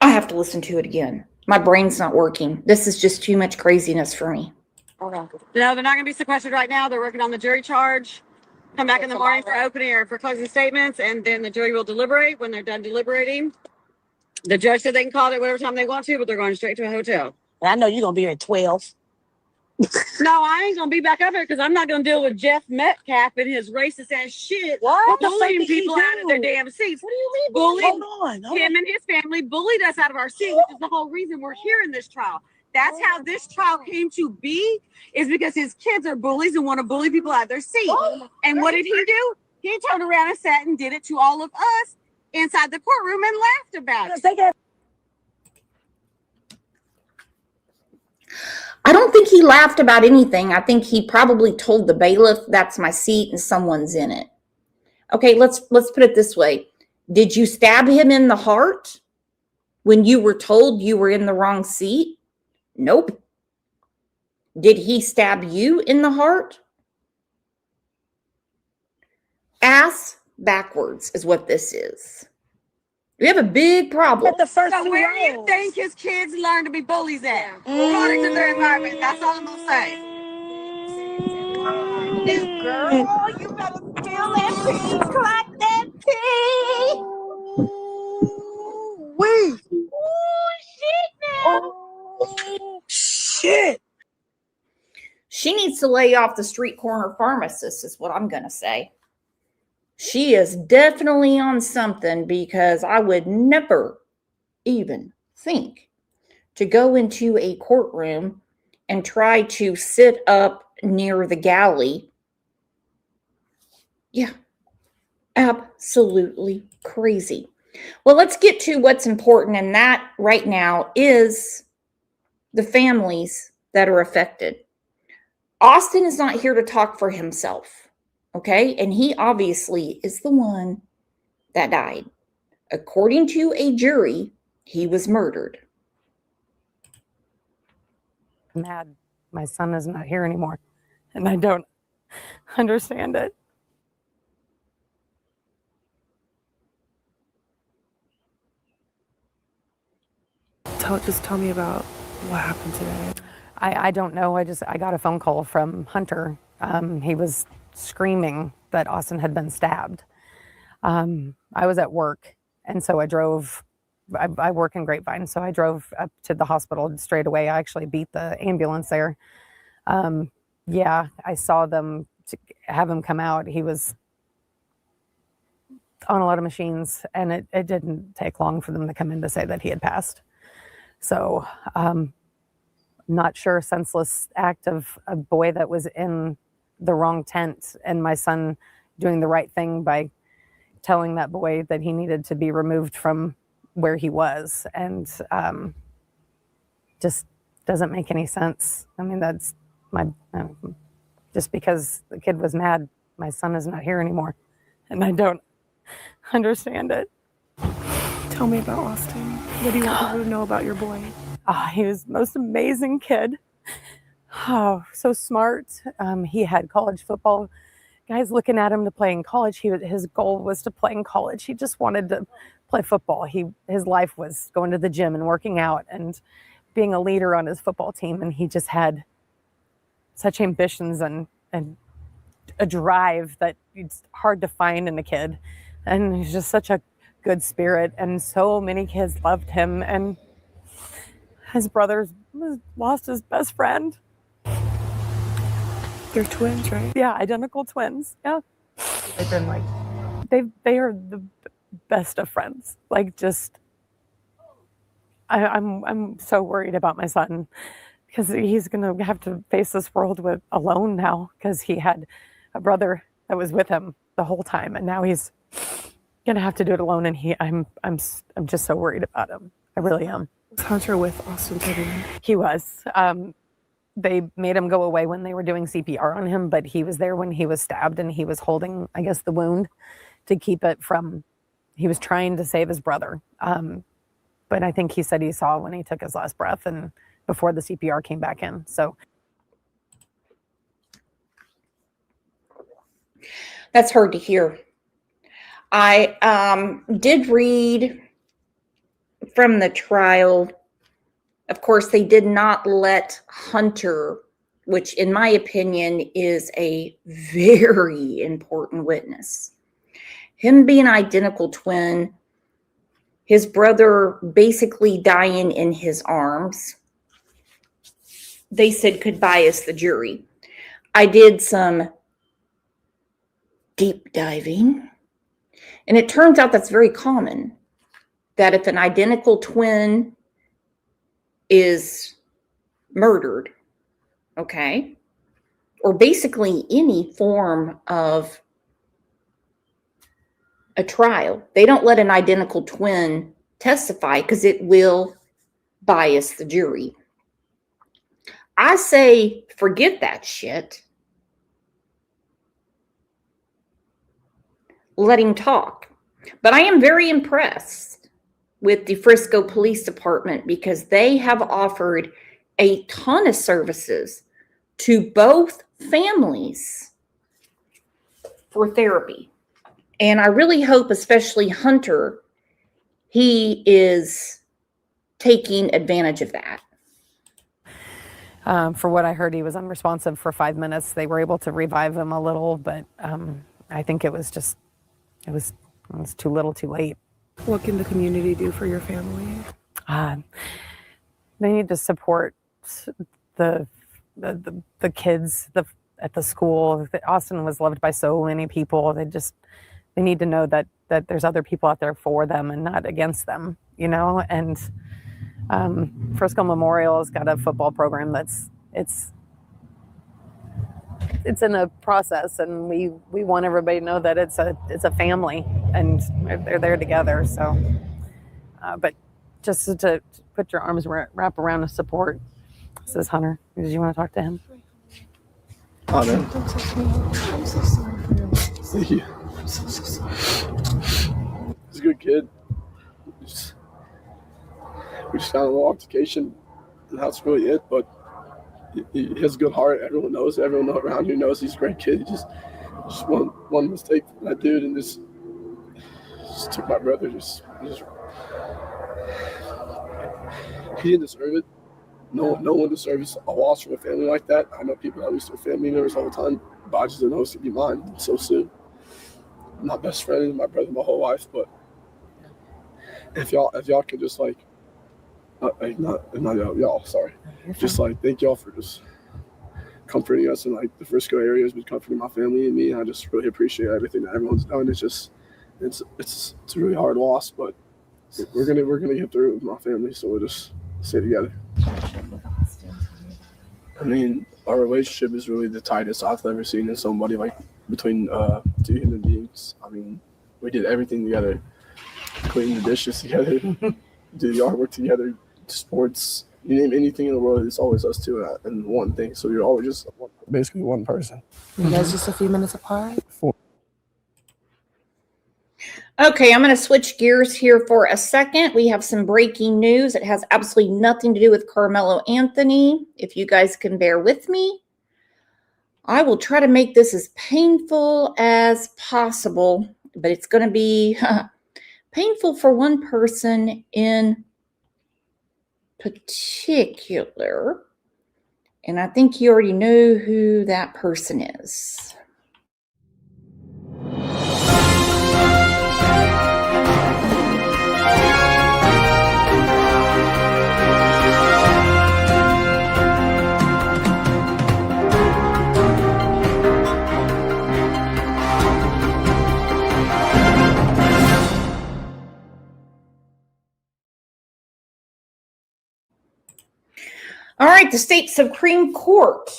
Speaker 1: I have to listen to it again. My brain's not working. This is just too much craziness for me.
Speaker 14: No, they're not going to be sequestered right now. They're working on the jury charge. Come back in the morning for opening or for closing statements, and then the jury will deliberate. When they're done deliberating, the judge said they can call it whatever time they want to, but they're going straight to a hotel.
Speaker 15: I know you're going to be here at 12.
Speaker 14: No, I ain't going to be back up here because I'm not going to deal with Jeff Metcalf and his racist ass shit. What? Bullying people out of their damn seats. What do you mean? Bullying him and his family bullied us out of our seat, which is the whole reason we're here in this trial. That's how this trial came to be, is because his kids are bullies and want to bully people out of their seat. And what did he do? He turned around and sat and did it to all of us inside the courtroom and laughed about it.
Speaker 1: I don't think he laughed about anything. I think he probably told the bailiff, that's my seat and someone's in it. Okay, let's put it this way. Did you stab him in the heart when you were told you were in the wrong seat? Nope. Did he stab you in the heart? Ass backwards is what this is. We have a big problem.
Speaker 14: So where do you think his kids learn to be bullies at? According to their environment. That's all I'm gonna say.
Speaker 11: Girl, you better spill that tea, clock that tea.
Speaker 15: Wait.
Speaker 11: Ooh, shit now.
Speaker 15: Shit.
Speaker 1: She needs to lay off the street corner pharmacist, is what I'm going to say. She is definitely on something, because I would never even think to go into a courtroom and try to sit up near the galley. Yeah, absolutely crazy. Well, let's get to what's important, and that right now is the families that are affected. Austin is not here to talk for himself, okay? And he obviously is the one that died. According to a jury, he was murdered.
Speaker 16: Mad. My son is not here anymore, and I don't understand it. Just tell me about what happened today. I don't know. I got a phone call from Hunter. He was screaming that Austin had been stabbed. I was at work, and so I drove. I work in Grapevine, so I drove up to the hospital straight away. I actually beat the ambulance there. Yeah, I saw them have him come out. He was on a lot of machines, and it didn't take long for them to come in to say that he had passed. So, not sure, senseless act of a boy that was in the wrong tent, and my son doing the right thing by telling that boy that he needed to be removed from where he was, and just doesn't make any sense. I mean, that's just because the kid was mad, my son is not here anymore, and I don't understand it. Tell me about Austin. What do you want people to know about your boy? He was the most amazing kid. Oh, so smart. He had college football guys looking at him to play in college. His goal was to play in college. He just wanted to play football. His life was going to the gym and working out and being a leader on his football team. And he just had such ambitions and a drive that it's hard to find in a kid. And he's just such a good spirit, and so many kids loved him, and his brother lost his best friend. They're twins, right? Yeah, identical twins. Yeah. They've been like, they are the best of friends. Like, just, I'm so worried about my son, because he's gonna have to face this world alone now, because he had a brother that was with him the whole time, and now he's gonna have to do it alone. And I'm just so worried about him. I really am. Was Hunter with Austin today? He was. They made him go away when they were doing CPR on him, but he was there when he was stabbed, and he was holding, I guess, the wound to keep it from. He was trying to save his brother, but I think he said he saw when he took his last breath, and before the CPR came back in. So
Speaker 1: that's hard to hear. I did read from the trial. Of course, they did not let Hunter, which in my opinion is a very important witness. Him being an identical twin, his brother basically dying in his arms, they said could bias the jury. I did some deep diving, and it turns out that's very common, that if an identical twin is murdered, okay, or basically any form of a trial, they don't let an identical twin testify because it will bias the jury. I say forget that shit. Let him talk. But I am very impressed with the Frisco Police Department, because they have offered a ton of services to both families for therapy. And I really hope, especially Hunter, he is taking advantage of that.
Speaker 16: For what I heard, he was unresponsive for 5 minutes. They were able to revive him a little, but I think it was too little, too late.
Speaker 15: What can the community do for your family?
Speaker 16: They need to support the kids at the school. Austin was loved by so many people. They need to know that there's other people out there for them and not against them, you know. And Frisco Memorial has got a football program it's in a process, and we want everybody to know that it's a family and they're there together. So, but just to put your arms wrap around the support. This is Hunter. Did you want to talk to him?
Speaker 17: Hunter.
Speaker 15: I'm so sorry for your loss.
Speaker 17: Thank you.
Speaker 15: I'm so sorry.
Speaker 17: He's a good kid. We just got a little altercation, and that's really it. But he has a good heart. Everyone knows. Everyone around here knows he's a great kid. He just one mistake from that dude, and just took my brother. He didn't deserve it. No one deserves a loss from a family like that. I know people that lose their family members all the time, but I just didn't know it was going to be mine so soon. I'm not best friend with my brother my whole life, but if y'all could just not y'all, sorry. Just thank y'all for just comforting us, and the Frisco area has been comforting my family and me. And I just really appreciate everything that everyone's done. It's a really hard loss, but we're gonna get through it with my family, so we'll just stay together. I mean, our relationship is really the tightest I've ever seen in somebody, between two human beings. I mean, we did everything together, clean the dishes together, do the artwork together, sports, you name anything in the world, it's always us two and one thing. So you're always just basically one person.
Speaker 15: You guys just a few minutes apart?
Speaker 1: Okay, I'm going to switch gears here for a second. We have some breaking news. It has absolutely nothing to do with Karmelo Anthony. If you guys can bear with me, I will try to make this as painful as possible, but it's going to be painful for one person in particular. And I think you already know who that person is. All right, the state Supreme Court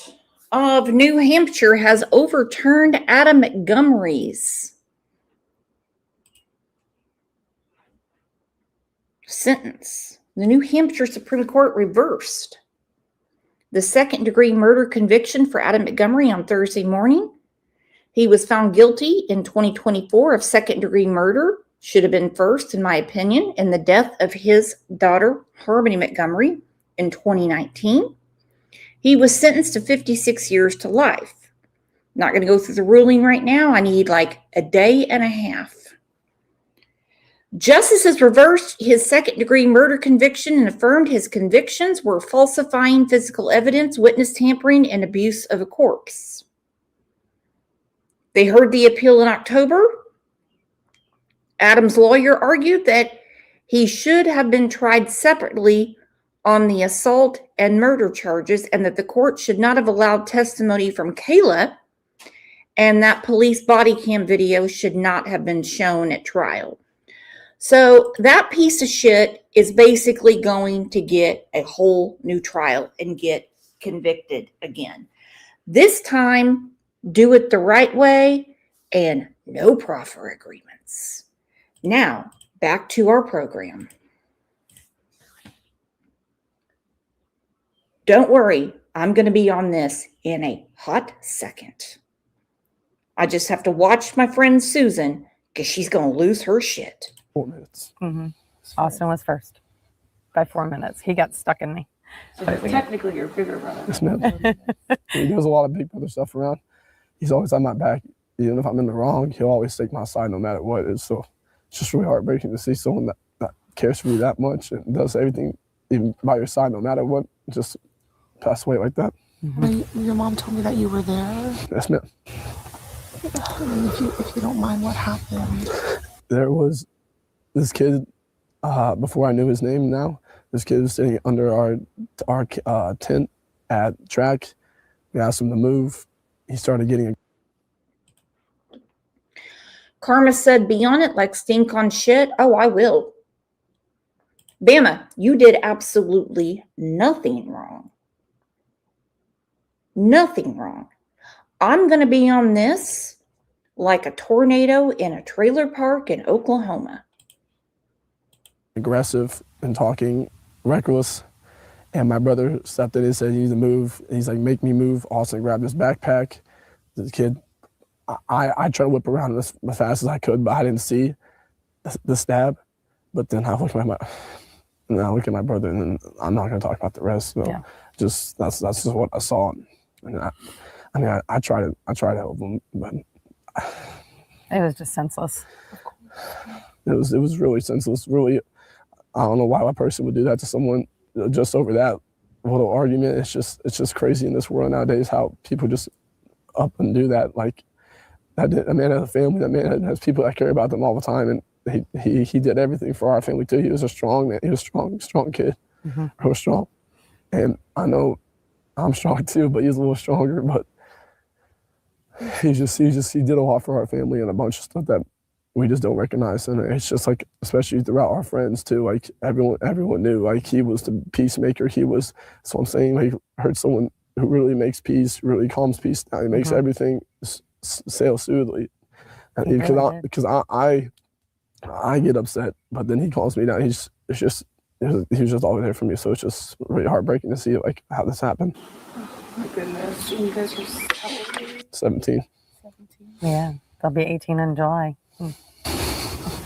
Speaker 1: of New Hampshire has overturned Adam Montgomery's sentence. The New Hampshire Supreme Court reversed the second-degree murder conviction for Adam Montgomery on Thursday morning. He was found guilty in 2024 of second-degree murder, should have been first, in my opinion, in the death of his daughter, Harmony Montgomery, in 2019. He was sentenced to 56 years to life. Not going to go through the ruling right now. I need a day and a half. Justice has reversed his second-degree murder conviction and affirmed his convictions were falsifying physical evidence, witness tampering, and abuse of a corpse. They heard the appeal in October. Adam's lawyer argued that he should have been tried separately on the assault and murder charges, and that the court should not have allowed testimony from Kayla, and that police body cam video should not have been shown at trial. So that piece of shit is basically going to get a whole new trial and get convicted again. This time, do it the right way and no proffer agreements. Now, back to our program. Don't worry, I'm going to be on this in a hot second. I just have to watch my friend Susan because she's going to lose her shit.
Speaker 17: 4 minutes.
Speaker 16: Mm-hmm. Austin was first by 4 minutes. He got stuck in me.
Speaker 14: So technically your bigger brother.
Speaker 17: Yes, ma'am. He does a lot of big brother stuff around. He's always on my back. Even if I'm in the wrong, he'll always take my side no matter what it is. So it's just really heartbreaking to see someone that cares for you that much and does everything even by your side no matter what, just pass away like that.
Speaker 15: Your mom told me that you were there.
Speaker 17: Yes, ma'am.
Speaker 15: If you don't mind, what happened?
Speaker 17: There was this kid, before I knew his name now, this kid was sitting under our tent at track. We asked him to move. He started getting
Speaker 1: Karma said, be on it like stink on shit. Oh, I will. Bama, you did absolutely nothing wrong. Nothing wrong. I'm going to be on this like a tornado in a trailer park in Oklahoma.
Speaker 17: aggressive and talking reckless. And my brother stepped in and said, you need to move. And he's like, make me move. Austin grabbed his backpack. The kid, I tried to whip around as fast as I could, but I didn't see the stab. But then I look at my brother, and then I'm not going to talk about the rest. So just that's just what I saw. And I try to help him, but
Speaker 16: it was just senseless.
Speaker 17: It was really senseless. Really, I don't know why a person would do that to someone just over that little argument. It's just crazy in this world nowadays how people just up and do that. Like that man has a family. That man has people that care about them all the time, and he did everything for our family too. He was a strong man. He was a strong kid. Real strong. And I know I'm strong too, but he's a little stronger. But he did a lot for our family and a bunch of stuff that we just don't recognize. And it's just like, especially throughout our friends too, like everyone knew, like he was the peacemaker. So I'm saying, like, heard someone who really makes peace, really calms peace down. He makes everything sail smoothly. And because I get upset, but then he calms me down. He was just always there for me. So it's just really heartbreaking to see like how this happened.
Speaker 15: Oh my goodness. You guys are
Speaker 17: 17.
Speaker 16: Yeah, they'll be 18 in July.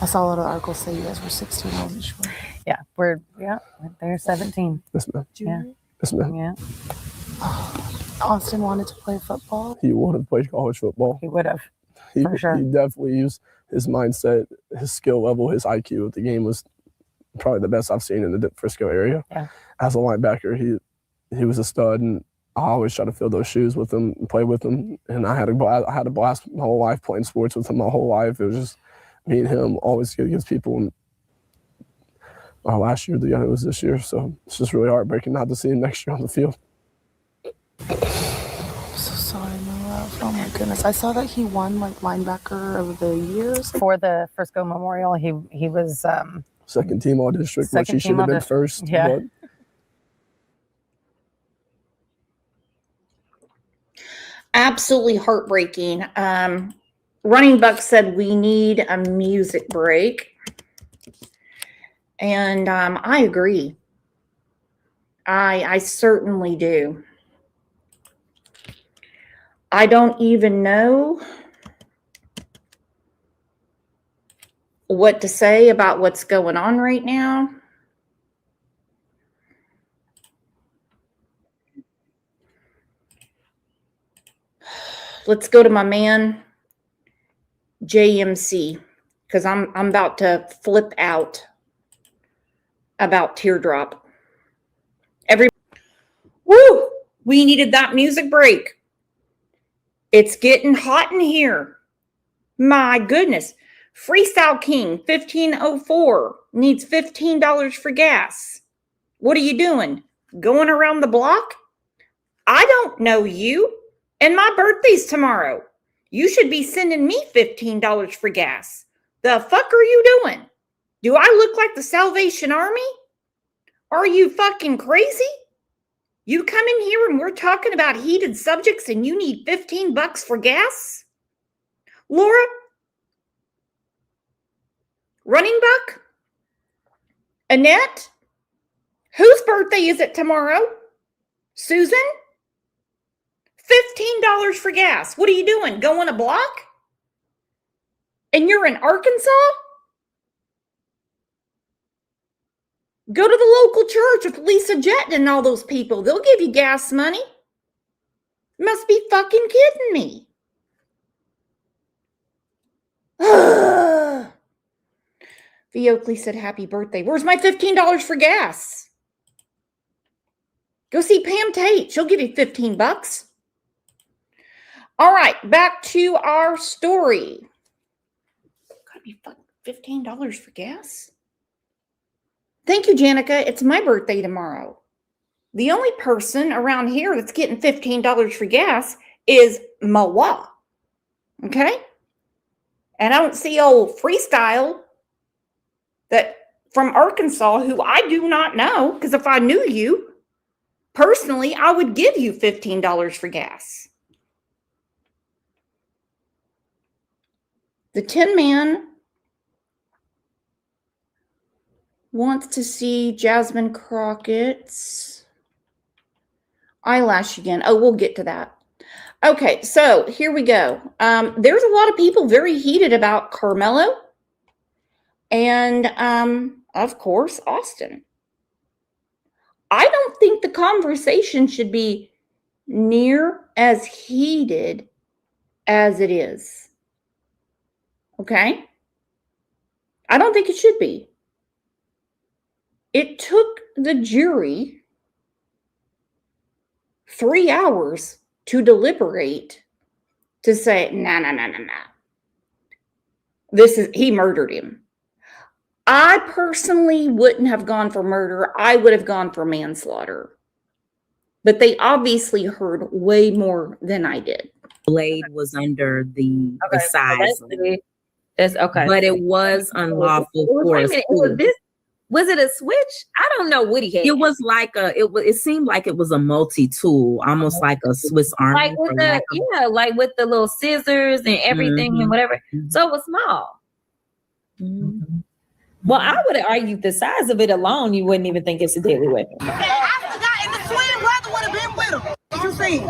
Speaker 15: I saw a lot of articles say you guys were 16. I wasn't sure.
Speaker 16: Yeah, they're 17.
Speaker 17: Yes, ma'am.
Speaker 16: Yeah.
Speaker 17: Yes, ma'am.
Speaker 16: Yeah.
Speaker 15: Austin wanted to play football.
Speaker 17: He would have played college football.
Speaker 16: He would have.
Speaker 17: For sure. He definitely used his mindset, his skill level, his IQ at the game was probably the best I've seen in the Frisco area.
Speaker 16: Yeah.
Speaker 17: As a linebacker, he was a stud, and I always try to fill those shoes with him and play with him. And I had a blast my whole life playing sports with him my whole life. It was just me and him always good against people. And last year, it was this year. So it's just really heartbreaking not to see him next year on the field.
Speaker 15: I'm so sorry, my love. Oh my goodness. I saw that he won like linebacker of the year
Speaker 16: for the Frisco Memorial. He was
Speaker 17: second team all district, which he should have been first.
Speaker 16: Yeah.
Speaker 17: But
Speaker 1: Absolutely heartbreaking. Running Buck said we need a music break. And I agree. I certainly do. I don't even know what to say about what's going on right now. Let's go to my man, JMC, because I'm about to flip out about Teardrop. Woo! We needed that music break. It's getting hot in here. My goodness. Freestyle King 1504 needs $15 for gas. What are you doing? Going around the block? I don't know you. And my birthday's tomorrow. You should be sending me $15 for gas. The fuck are you doing? Do I look like the Salvation Army? Are you fucking crazy? You come in here and we're talking about heated subjects and you need $15 for gas? Laura? Running Buck? Annette? Whose birthday is it tomorrow? Susan? $15 for gas. What are you doing? Going a block? And you're in Arkansas? Go to the local church with Lisa Jetton and all those people. They'll give you gas money. Must be fucking kidding me. V. Oakley said, happy birthday. Where's my $15 for gas? Go see Pam Tate. She'll give you $15. All right, back to our story. Gotta be fucking $15 for gas? Thank you, Janica. It's my birthday tomorrow. The only person around here that's getting $15 for gas is Mawa. Okay? And I don't see old Freestyle that from Arkansas, who I do not know, because if I knew you personally, I would give you $15 for gas. The Tin Man wants to see Jasmine Crockett's eyelash again. Oh, we'll get to that. Okay, so here we go. There's a lot of people very heated about Karmelo and, of course, Austin. I don't think the conversation should be near as heated as it is. Okay? I don't think it should be. It took the jury 3 hours to deliberate to say, nah. He murdered him. I personally wouldn't have gone for murder. I would have gone for manslaughter. But they obviously heard way more than I did.
Speaker 18: Blade was under the size.
Speaker 12: That's okay.
Speaker 18: But it was unlawful force.
Speaker 12: Was it a switch? I don't know what he had.
Speaker 18: It was like it seemed like it was a multi-tool, almost like a Swiss Army.
Speaker 12: Like with like with the little scissors and everything and whatever. So it was small. Well, I would have argued the size of it alone, you wouldn't even think it's a deadly weapon.
Speaker 11: I forgot, and the twin brother would have been with him. What you see?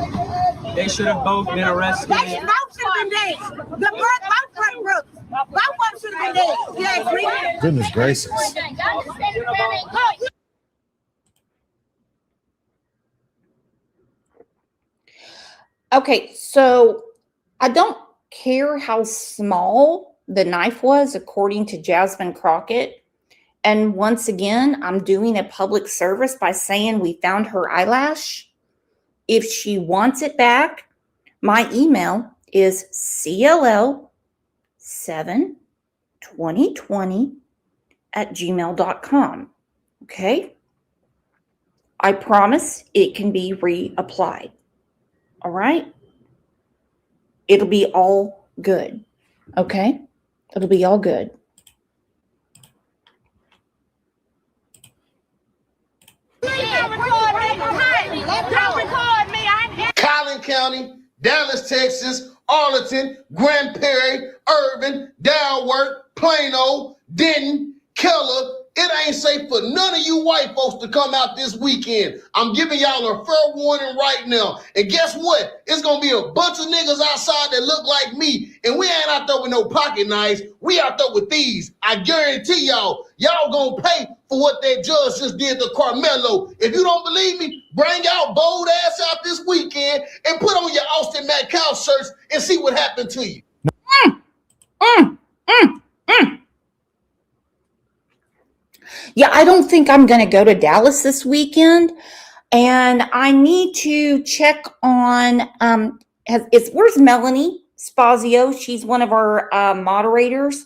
Speaker 10: They should have both been arrested.
Speaker 11: They both should have been dead. The both brothers. Both of them should have been dead. Yeah,
Speaker 19: Goodness gracious.
Speaker 1: Okay, so I don't care how small the knife was, according to Jasmine Crockett. And once again, I'm doing a public service by saying we found her eyelash. If she wants it back, my email is cll72020@gmail.com. Okay? I promise it can be reapplied. All right? It'll be all good. Okay? It'll be all good.
Speaker 20: Collin County, Dallas, Texas, Arlington, Grand Prairie, Irvin, Dalworth, Plano, Denton, Keller. It ain't safe for none of you white folks to come out this weekend. I'm giving y'all a fair warning right now. And guess what? It's going to be a bunch of niggas outside that look like me. And we ain't out there with no pocket knives. We out there with these. I guarantee y'all going to pay for what that judge just did to Karmelo. If you don't believe me, bring y'all bold ass out this weekend and put on your Austin Metcalf shirts and see what happened to you.
Speaker 1: Yeah, I don't think I'm going to go to Dallas this weekend. And I need to check on, where's Melanie Spazio? She's one of our moderators.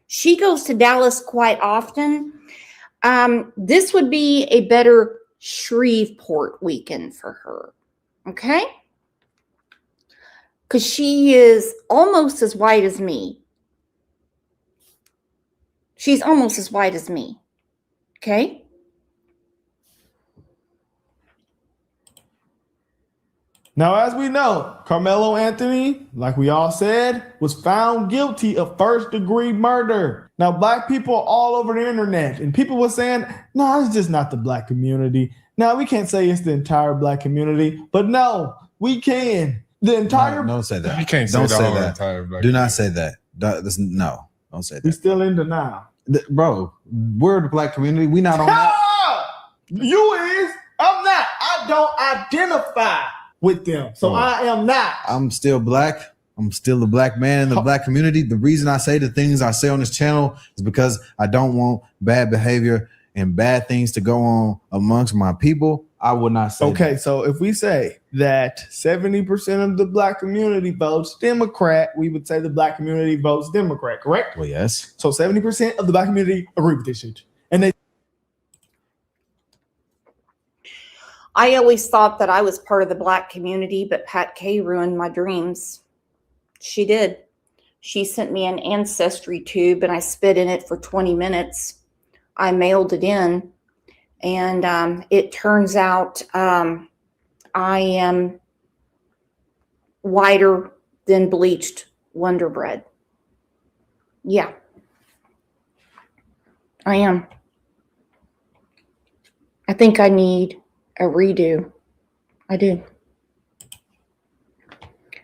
Speaker 1: She goes to Dallas quite often. This would be a better Shreveport weekend for her. Okay? Because she is almost as white as me. She's almost as white as me. Okay?
Speaker 21: Now, as we know, Karmelo Anthony, like we all said, was found guilty of first-degree murder. Now, black people are all over the internet, and people were saying, no, it's just not the black community. Now, we can't say it's the entire black community, but no, we can. The entire...
Speaker 19: No, don't say that.
Speaker 22: You can't say
Speaker 19: don't
Speaker 22: the
Speaker 19: say
Speaker 22: whole
Speaker 19: that.
Speaker 22: entire black
Speaker 19: Do not say that. No, don't say that.
Speaker 21: He's still in denial.
Speaker 19: Bro, we're the black community. We not on that.
Speaker 21: You is. I'm not. I don't identify with them. So I am not.
Speaker 19: I'm still black. I'm still a black man in the black community. The reason I say the things I say on this channel is because I don't want bad behavior and bad things to go on amongst my people. I would not say that.
Speaker 21: So if we say that 70% of the black community votes Democrat, we would say the black community votes Democrat, correct?
Speaker 19: Well, yes.
Speaker 21: So 70% of the black community agree with this shit. And they
Speaker 1: I always thought that I was part of the black community, but Pat Kay ruined my dreams. She did. She sent me an ancestry tube and I spit in it for 20 minutes. I mailed it in. And it turns out I am whiter than bleached Wonder Bread. Yeah, I am. I think I need a redo. I do.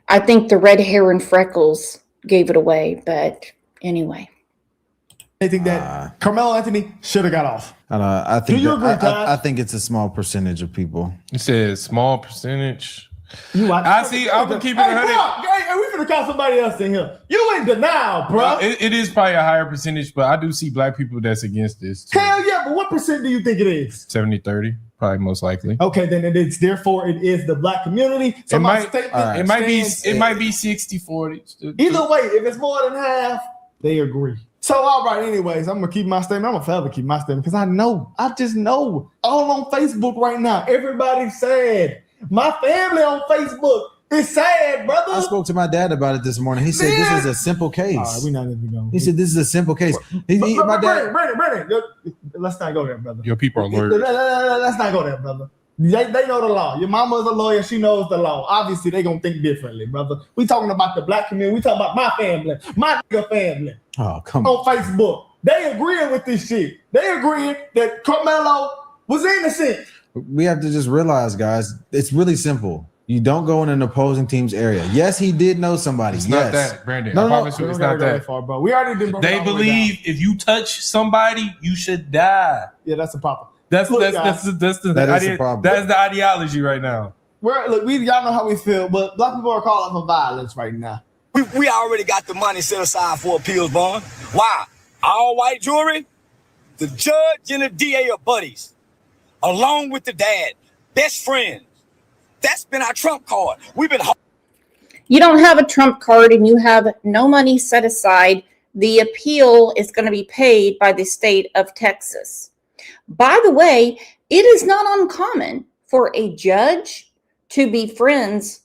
Speaker 1: I think the red hair and freckles gave it away, but anyway.
Speaker 21: They think that Karmelo Anthony should have got off.
Speaker 19: I think
Speaker 21: Do you agree, Todd?
Speaker 19: I think it's a small percentage of people.
Speaker 22: You said small percentage.
Speaker 21: I'm
Speaker 22: gonna keep it 100.
Speaker 21: Hey, we finna call somebody else in here. You in denial, bro.
Speaker 22: It is probably a higher percentage, but I do see black people that's against this too.
Speaker 21: Hell yeah, but what percent do you think it is?
Speaker 22: 70-30, probably most likely.
Speaker 21: Okay, then it is. Therefore, it is the black community. So
Speaker 22: It
Speaker 21: my
Speaker 22: might,
Speaker 21: statement
Speaker 22: it might be
Speaker 21: stands-
Speaker 22: it might be 60-40.
Speaker 21: Either way, if it's more than half, they agree. So, all right, anyways, I'm going to keep my statement. I'm going to forever keep my statement because I just know. All on Facebook right now, everybody's sad. My family on Facebook is sad, brother.
Speaker 19: I spoke to my dad about it this morning. He said this is a simple case.
Speaker 21: All right, we're not even going.
Speaker 19: He said this is a simple case. My dad.
Speaker 21: Brandon, let's not go there, brother.
Speaker 22: Your people are lawyers.
Speaker 21: Let's not go there, brother. They know the law. Your mama's a lawyer. She knows the law. Obviously, they going to think differently, brother. We talking about the black community. We talking about my family, my nigga family.
Speaker 19: Oh, come on.
Speaker 21: On Facebook. They agreeing with this shit. They agreeing that Karmelo was innocent.
Speaker 19: We have to just realize, guys, it's really simple. You don't go in an opposing team's area. Yes, he did know somebody.
Speaker 22: It's
Speaker 19: yes.
Speaker 22: not that, Brandon.
Speaker 19: No,
Speaker 22: I promise you,
Speaker 21: We
Speaker 22: it's
Speaker 21: don't
Speaker 22: not
Speaker 21: gotta go
Speaker 22: that.
Speaker 21: far, bro. We already did.
Speaker 22: They believe if you touch somebody, you should die.
Speaker 21: Yeah, that's a problem.
Speaker 22: That's
Speaker 21: Look,
Speaker 22: the
Speaker 19: That is the problem.
Speaker 22: That's the ideology right now.
Speaker 21: Y'all know how we feel, but black people are calling for violence right now.
Speaker 23: We already got the money set aside for appeals bond. Why? All white jury, the judge and the DA are buddies, along with the dad, best friends. That's been our trump card. We've been.
Speaker 1: You don't have a trump card and you have no money set aside. The appeal is going to be paid by the state of Texas. By the way, it is not uncommon for a judge to be friends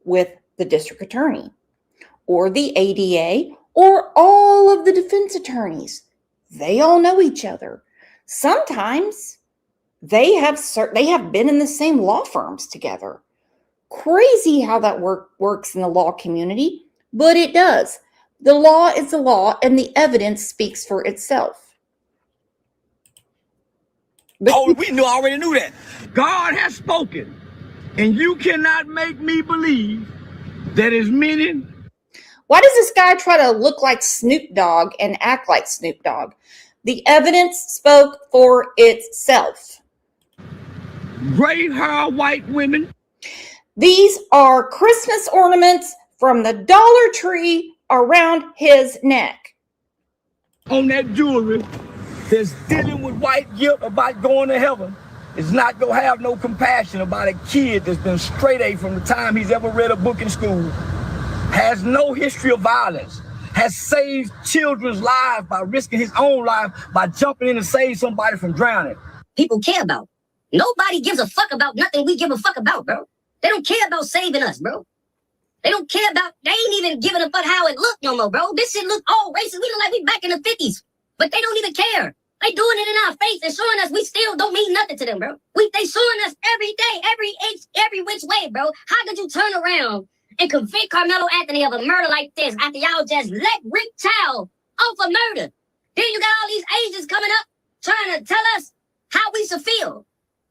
Speaker 1: with the district attorney or the ADA or all of the defense attorneys. They all know each other. Sometimes they have been in the same law firms together. Crazy how that works in the law community, but it does. The law is the law and the evidence speaks for itself.
Speaker 23: We already knew that. God has spoken, and you cannot make me believe that as many.
Speaker 1: Why does this guy try to look like Snoop Dogg and act like Snoop Dogg? The evidence spoke for itself.
Speaker 23: Gray hair white women.
Speaker 1: These are Christmas ornaments from the Dollar Tree around his neck.
Speaker 23: On that jewelry that's dealing with white guilt about going to heaven is not going to have no compassion about a kid that's been straight A from the time he's ever read a book in school, has no history of violence, has saved children's lives by risking his own life by jumping in to save somebody from drowning.
Speaker 24: People care about. Nobody gives a fuck about nothing we give a fuck about, bro. They don't care about saving us, bro. They don't care about, they ain't even giving a fuck how it look no more, bro. This shit look all racist. We look like we back in the 50s. But they don't even care. They doing it in our face and showing us we still don't mean nothing to them, bro. They showing us every day, every which way, bro. How could you turn around and convict Karmelo Anthony of a murder like this after y'all just let Rick Child off a murder? Then you got all these Asians coming up trying to tell us how we should feel.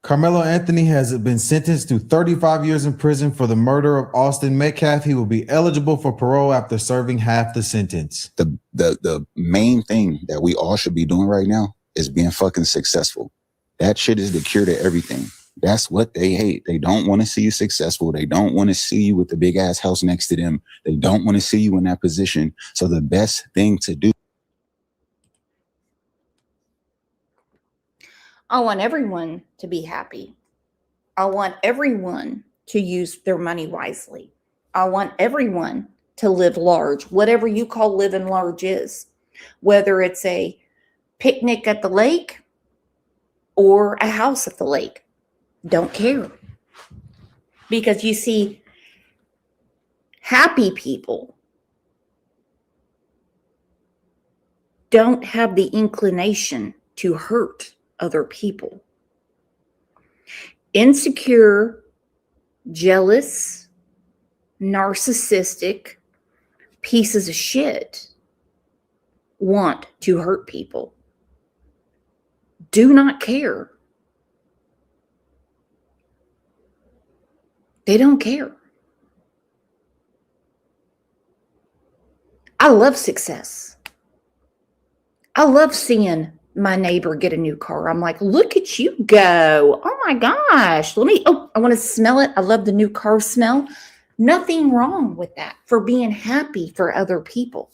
Speaker 19: Karmelo Anthony has been sentenced to 35 years in prison for the murder of Austin Metcalf. He will be eligible for parole after serving half the sentence.
Speaker 2: The main thing that we all should be doing right now is being fucking successful. That shit is the cure to everything. That's what they hate. They don't want to see you successful. They don't want to see you with the big ass house next to them. They don't want to see you in that position. So the best thing to do.
Speaker 1: I want everyone to be happy. I want everyone to use their money wisely. I want everyone to live large, whatever you call living large is, whether it's a picnic at the lake or a house at the lake. Don't care. Because you see, happy people don't have the inclination to hurt other people. Insecure, jealous, narcissistic pieces of shit want to hurt people. Do not care. They don't care. I love success. I love seeing my neighbor get a new car. I'm like, look at you go. Oh my gosh. I want to smell it. I love the new car smell. Nothing wrong with that for being happy for other people.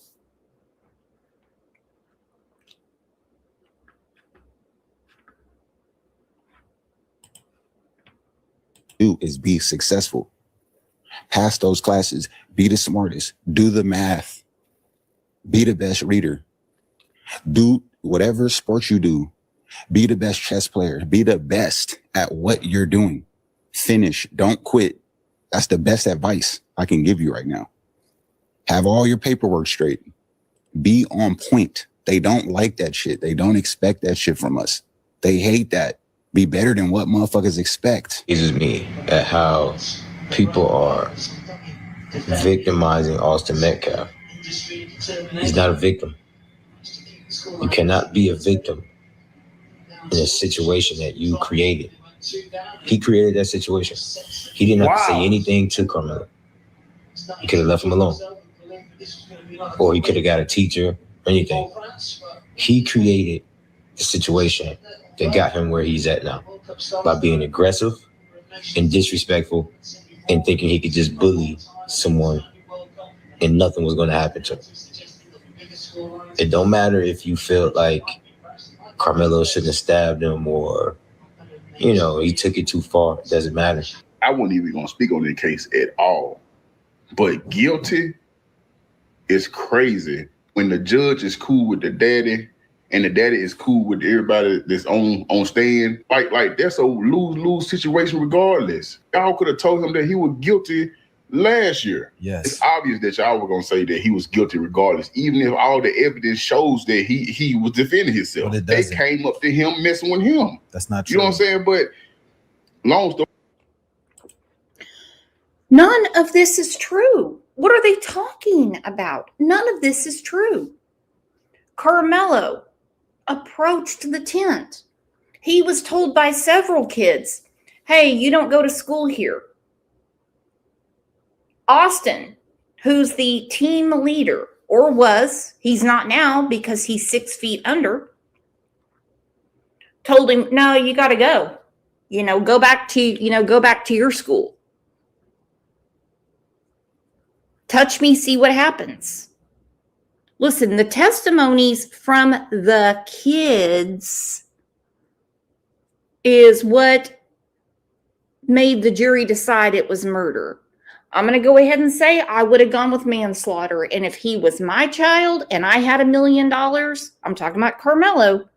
Speaker 2: Do is be successful. Pass those classes. Be the smartest. Do the math. Be the best reader. Do whatever sport you do. Be the best chess player. Be the best at what you're doing. Finish. Don't quit. That's the best advice I can give you right now. Have all your paperwork straight. Be on point. They don't like that shit. They don't expect that shit from us. They hate that. Be better than what motherfuckers expect.
Speaker 3: This is me at how people are victimizing Austin Metcalf. He's not a victim. You cannot be a victim in a situation that you created. He created that situation. He didn't have to say anything to Karmelo. He could have left him alone. Or he could have got a teacher or anything. He created the situation that got him where he's at now by being aggressive and disrespectful and thinking he could just bully someone and nothing was going to happen to him. It don't matter if you felt like Karmelo shouldn't have stabbed him or, he took it too far. It doesn't matter.
Speaker 4: I wasn't even going to speak on the case at all. But guilty is crazy when the judge is cool with the daddy and the daddy is cool with everybody that's on stand. Like that's a lose-lose situation regardless. Y'all could have told him that he was guilty last year.
Speaker 19: Yes.
Speaker 4: It's obvious that y'all were going to say that he was guilty regardless, even if all the evidence shows that he was defending himself. They came up to him messing with him.
Speaker 19: That's not true.
Speaker 4: You know what I'm saying? But long story.
Speaker 1: None of this is true. What are they talking about? None of this is true. Karmelo approached the tent. He was told by several kids, hey, you don't go to school here. Austin, who's the team leader, or was, he's not now because he's 6 feet under, told him, no, you got to go. Go back to your school. Touch me, see what happens. Listen, the testimonies from the kids is what made the jury decide it was murder. I'm going to go ahead and say I would have gone with manslaughter. And if he was my child and I had $1 million, I'm talking about Karmelo,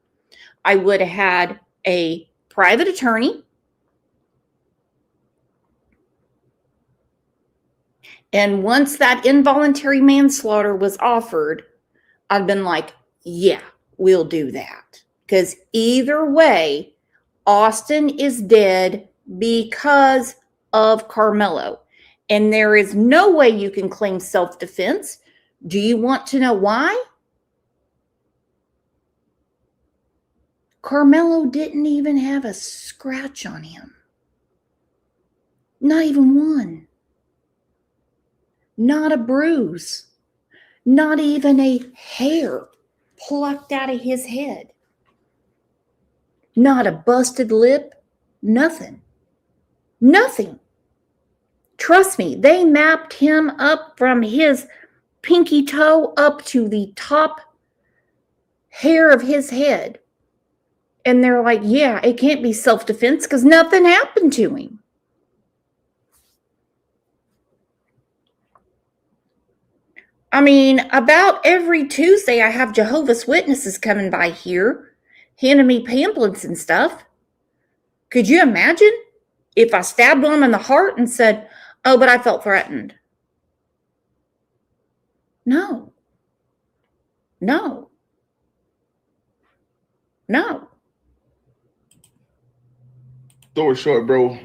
Speaker 1: I would have had a private attorney. And once that involuntary manslaughter was offered, I've been like, yeah, we'll do that. Because either way, Austin is dead because of Karmelo. And there is no way you can claim self-defense. Do you want to know why? Karmelo didn't even have a scratch on him. Not even one. Not a bruise. Not even a hair plucked out of his head. Not a busted lip. Nothing. Nothing. Trust me, they mapped him up from his pinky toe up to the top hair of his head. And they're like, yeah, it can't be self-defense because nothing happened to him. I mean, about every Tuesday, I have Jehovah's Witnesses coming by here, handing me pamphlets and stuff. Could you imagine if I stabbed one in the heart and said, oh, but I felt threatened? No. No. No.
Speaker 4: Story short, bro,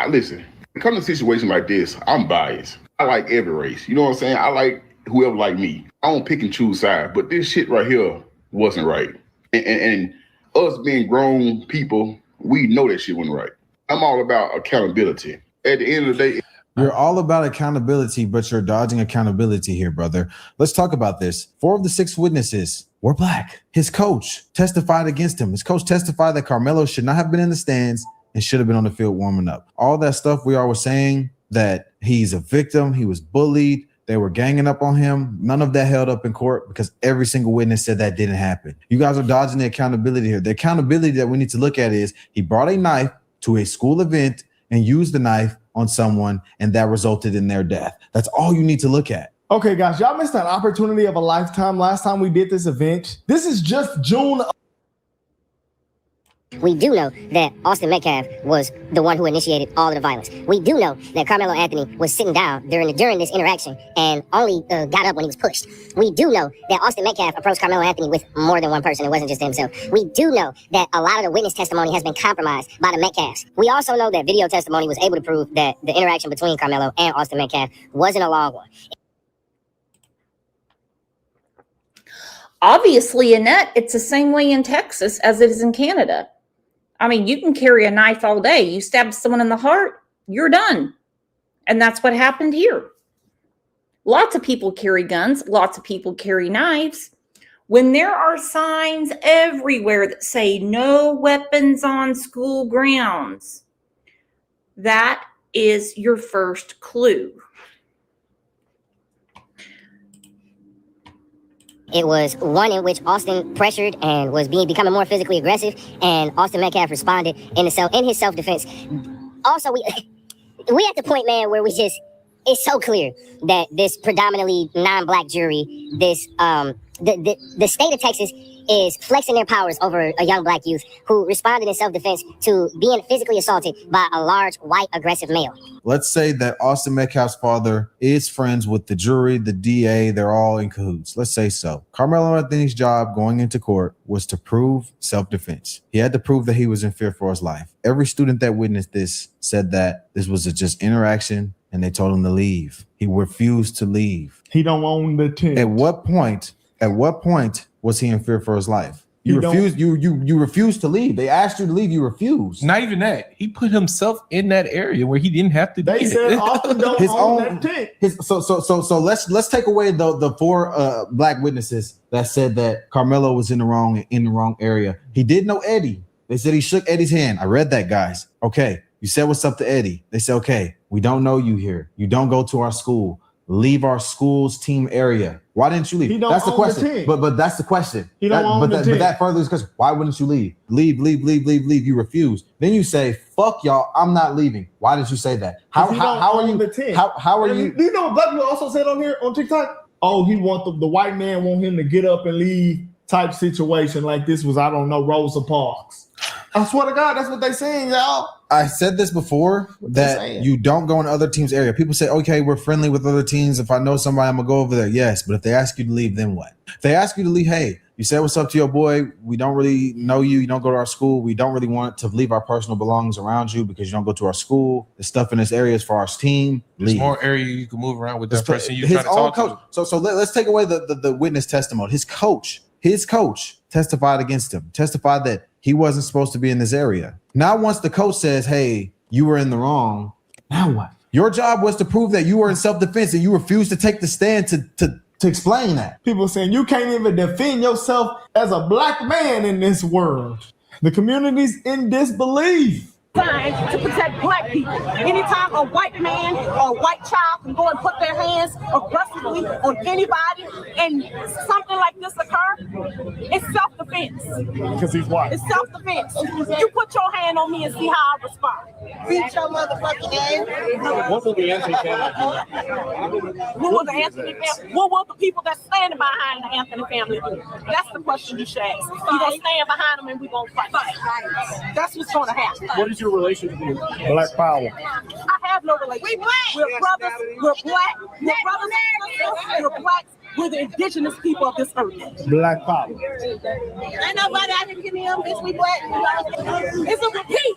Speaker 4: listen, when it comes to a situation like this, I'm biased. I like every race. You know what I'm saying? I like whoever like me. I don't pick and choose sides, but this shit right here wasn't right. And us being grown people, we know that shit wasn't right. I'm all about accountability. At the end of the day,
Speaker 19: you're all about accountability, but you're dodging accountability here, brother. Let's talk about this. 4 of the 6 witnesses were black. His coach testified against him. His coach testified that Karmelo should not have been in the stands and should have been on the field warming up. All that stuff we all were saying, that he's a victim, he was bullied, they were ganging up on him. None of that held up in court because every single witness said that didn't happen. You guys are dodging the accountability here. The accountability that we need to look at is he brought a knife to a school event and used the knife on someone, and that resulted in their death. That's all you need to look at.
Speaker 21: Okay, guys, y'all missed an opportunity of a lifetime. Last time we did this event, this is just June.
Speaker 24: We do know that Austin Metcalf was the one who initiated all of the violence. We do know that Karmelo Anthony was sitting down during this interaction and only got up when he was pushed. We do know that Austin Metcalf approached Karmelo Anthony with more than one person. It wasn't just himself. We do know that a lot of the witness testimony has been compromised by the Metcalfs. We also know that video testimony was able to prove that the interaction between Karmelo and Austin Metcalf wasn't a long one.
Speaker 1: Obviously, Annette, it's the same way in Texas as it is in Canada. I mean, you can carry a knife all day. You stab someone in the heart, you're done. And that's what happened here. Lots of people carry guns. Lots of people carry knives. When there are signs everywhere that say no weapons on school grounds, that is your first clue.
Speaker 24: It was one in which Austin pressured and was becoming more physically aggressive, and Austin Metcalf responded in his self-defense. Also, we at the point, man, where it's so clear that this predominantly non-black jury, the state of Texas is flexing their powers over a young black youth who responded in self-defense to being physically assaulted by a large, white, aggressive male.
Speaker 19: Let's say that Austin Metcalf's father is friends with the jury, the DA, they're all in cahoots. Let's say so. Karmelo Anthony's job going into court was to prove self-defense. He had to prove that he was in fear for his life. Every student that witnessed this said that this was just interaction and they told him to leave. He refused to leave.
Speaker 21: He don't own the tent.
Speaker 19: At what point was he in fear for his life? You refused to leave. They asked you to leave. You refused.
Speaker 22: Not even that. He put himself in that area where he didn't have to.
Speaker 21: They said Austin don't own that tent.
Speaker 19: So let's take away the 4 black witnesses that said that Karmelo was in the wrong area. He did know Eddie. They said he shook Eddie's hand. I read that, guys. Okay, you said what's up to Eddie. They said, okay, we don't know you here. You don't go to our school. Leave our school's team area. Why didn't you leave? That's the question. But that's the question. But that further is because why wouldn't you leave? Leave. You refuse. Then you say, fuck y'all, I'm not leaving. Why did you say that? How are you? How are you?
Speaker 21: Do you know what black people also said on here on TikTok? Oh, he want the white man want him to get up and leave type situation like this was, I don't know, Rosa Parks. I swear to God, that's what they saying, y'all.
Speaker 19: I said this before, that you don't go in other teams' area. People say, okay, we're friendly with other teams. If I know somebody, I'm going to go over there. Yes, but if they ask you to leave, then what? If they ask you to leave, hey, you said what's up to your boy. We don't really know you. You don't go to our school. We don't really want to leave our personal belongings around you because you don't go to our school. The stuff in this area is for our team.
Speaker 22: There's more area you can move around with that person you trying to talk to.
Speaker 19: So let's take away the witness testimony. His coach testified against him, testified that he wasn't supposed to be in this area. Now, once the coach says, hey, you were in the wrong, now what? Your job was to prove that you were in self-defense and you refused to take the stand to explain that.
Speaker 21: People saying you can't even defend yourself as a black man in this world. The community's in disbelief.
Speaker 14: To protect black people. Anytime a white man or a white child can go and put their hands aggressively on anybody and something like this occur, it's self-defense.
Speaker 21: Because he's white.
Speaker 14: It's self-defense. You put your hand on me and see how I respond. Beat your motherfucking ass.
Speaker 21: What will the Anthony family
Speaker 14: do? What will the Anthony family? What will the people that's standing behind the Anthony family do? That's the question you should ask. We're going to stand behind them and we're going to fight. That's what's going to happen.
Speaker 21: What is your relationship with Black Power?
Speaker 14: I have no relationship. We black. We're brothers. We're black. We're brothers and sisters. We're blacks. We're the indigenous people of this earth.
Speaker 21: Black Power.
Speaker 14: Ain't nobody out here giving them bitch. We black. It's a repeat.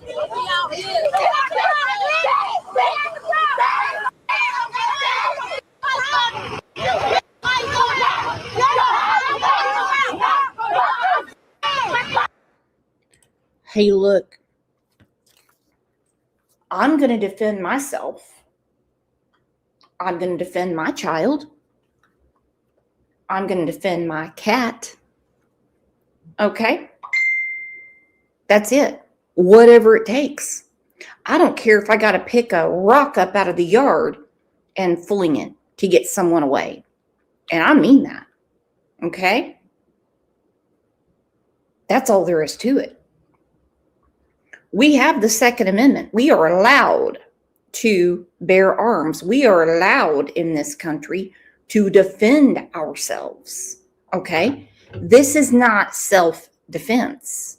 Speaker 1: Hey, look, I'm going to defend myself. I'm going to defend my child. I'm going to defend my cat. Okay? That's it. Whatever it takes. I don't care if I got to pick a rock up out of the yard and fling it to get someone away. And I mean that. Okay? That's all there is to it. We have the Second Amendment. We are allowed to bear arms. We are allowed in this country to defend ourselves. Okay? This is not self-defense.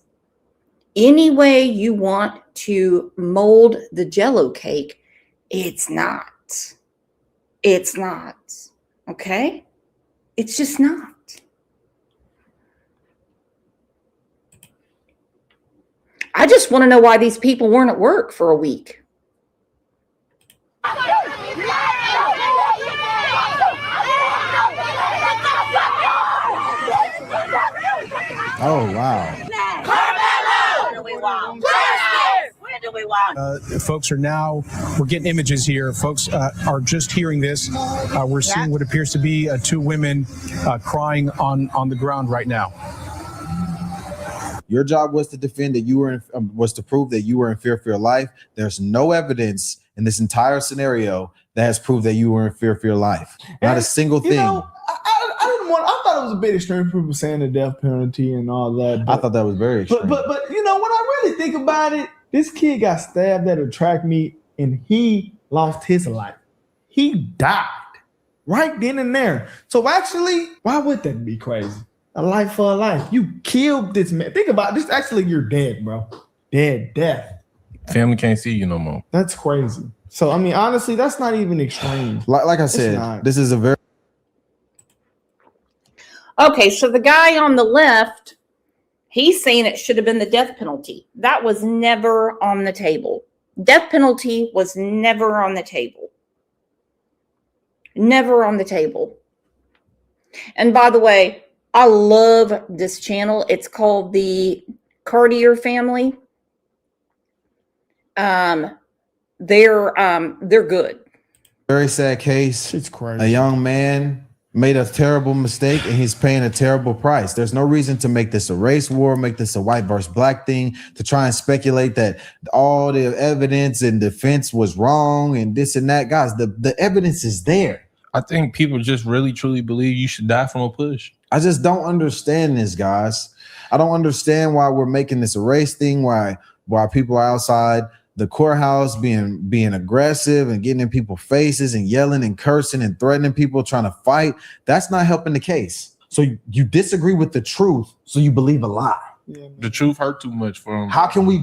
Speaker 1: Any way you want to mold the Jell-O cake, it's not. It's not. Okay? It's just not. I just want to know why these people weren't at work for a week.
Speaker 19: Oh, wow.
Speaker 5: Folks are now, we're getting images here. Folks are just hearing this. We're seeing what appears to be two women crying on the ground right now.
Speaker 19: Your job was to defend that you were was to prove that you were in fear for your life. There's no evidence in this entire scenario that has proved that you were in fear for your life. Not a single thing.
Speaker 21: I thought it was a bit extreme for people saying the death penalty and all that.
Speaker 19: I thought that was very extreme.
Speaker 21: But you know, when I really think about it, this kid got stabbed at a track meet and he lost his life. He died right then and there. So actually, why would that be crazy? A life for a life. You killed this man. Think about this. Actually, you're dead, bro. Death.
Speaker 22: Family can't see you no more.
Speaker 21: That's crazy. So, I mean, honestly, that's not even extreme.
Speaker 19: Like I said, this is a very...
Speaker 1: Okay, so the guy on the left, he's saying it should have been the death penalty. That was never on the table. Death penalty was never on the table. Never on the table. And by the way, I love this channel. It's called the Cartier family. They're good.
Speaker 19: Very sad case.
Speaker 21: It's crazy.
Speaker 19: A young man made a terrible mistake and he's paying a terrible price. There's no reason to make this a race war, make this a white versus black thing, to try and speculate that all the evidence and defense was wrong and this and that. Guys, the evidence is there.
Speaker 22: I think people just really truly believe you should die from a push.
Speaker 19: I just don't understand this, guys. I don't understand why we're making this a race thing, why people are outside the courthouse being aggressive and getting in people's faces and yelling and cursing and threatening people, trying to fight. That's not helping the case. So you disagree with the truth, so you believe a lie.
Speaker 22: The truth hurt too much for him.
Speaker 19: How can we